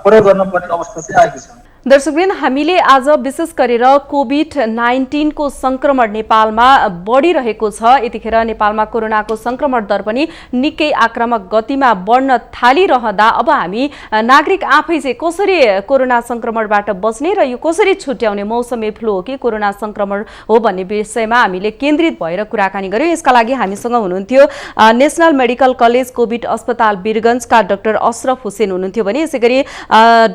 प्रयोग गर्नुपर्ने अवस्था चाहिँ आएको छ। दर्शकवृन्द, हामीले आज विशेष गरेर कोभिड-19 को संक्रमण नेपालमा बढिरहेको छ, यतिखेर नेपालमा कोरोनाको संक्रमण दर पनि निकै आक्रामक गतिमा बढ्न थालिरहँदा अब हामी नागरिक आफै चाहिँ कसरी कोरोना संक्रमणबाट बच्ने र यो कसरी छुट्याउने, मौसमी फ्लू हो कि कोरोना संक्रमण हो भन्ने विषयमा हामीले केन्द्रित भएर कुराकानी गर्यौं। यसका लागि हामीसँग हुनुहुन्थ्यो नेशनल मेडिकल कलेज कोभिड अस्पताल वीरगञ्जका डाक्टर अशरफ हुसेन हुनुहुन्थ्यो भने यसैगरी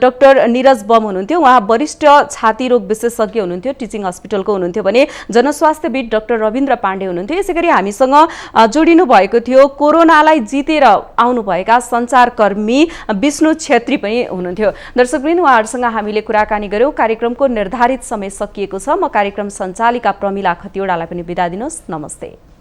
डाक्टर निरज बम हुनुहुन्थ्यो, उहाँ वरिष्ठ छाती रोग विशेषज्ञ हुनुहुन्थ्यो, टिचिङ हस्पिटलको हुनुहुन्थ्यो भने जनस्वास्थ्यविद डाक्टर रविन्द्र पाण्डे हुनुहुन्थ्यो। यसैगरी हामीसँग जोडिनु भएको थियो कोरोनालाई जितेर आउनुभएका सञ्चारकर्मी विष्णु छेत्री पनि हुनुहुन्थ्यो। दर्शकवृन्द, उहाँहरूसँग हामीले कुराकानी गर्यौं। कार्यक्रमको निर्धारित समय सकिएको छ। म कार्यक्रम सञ्चालिका प्रमिला खतिवडालाई पनि बिदा दिनुहोस्। नमस्ते।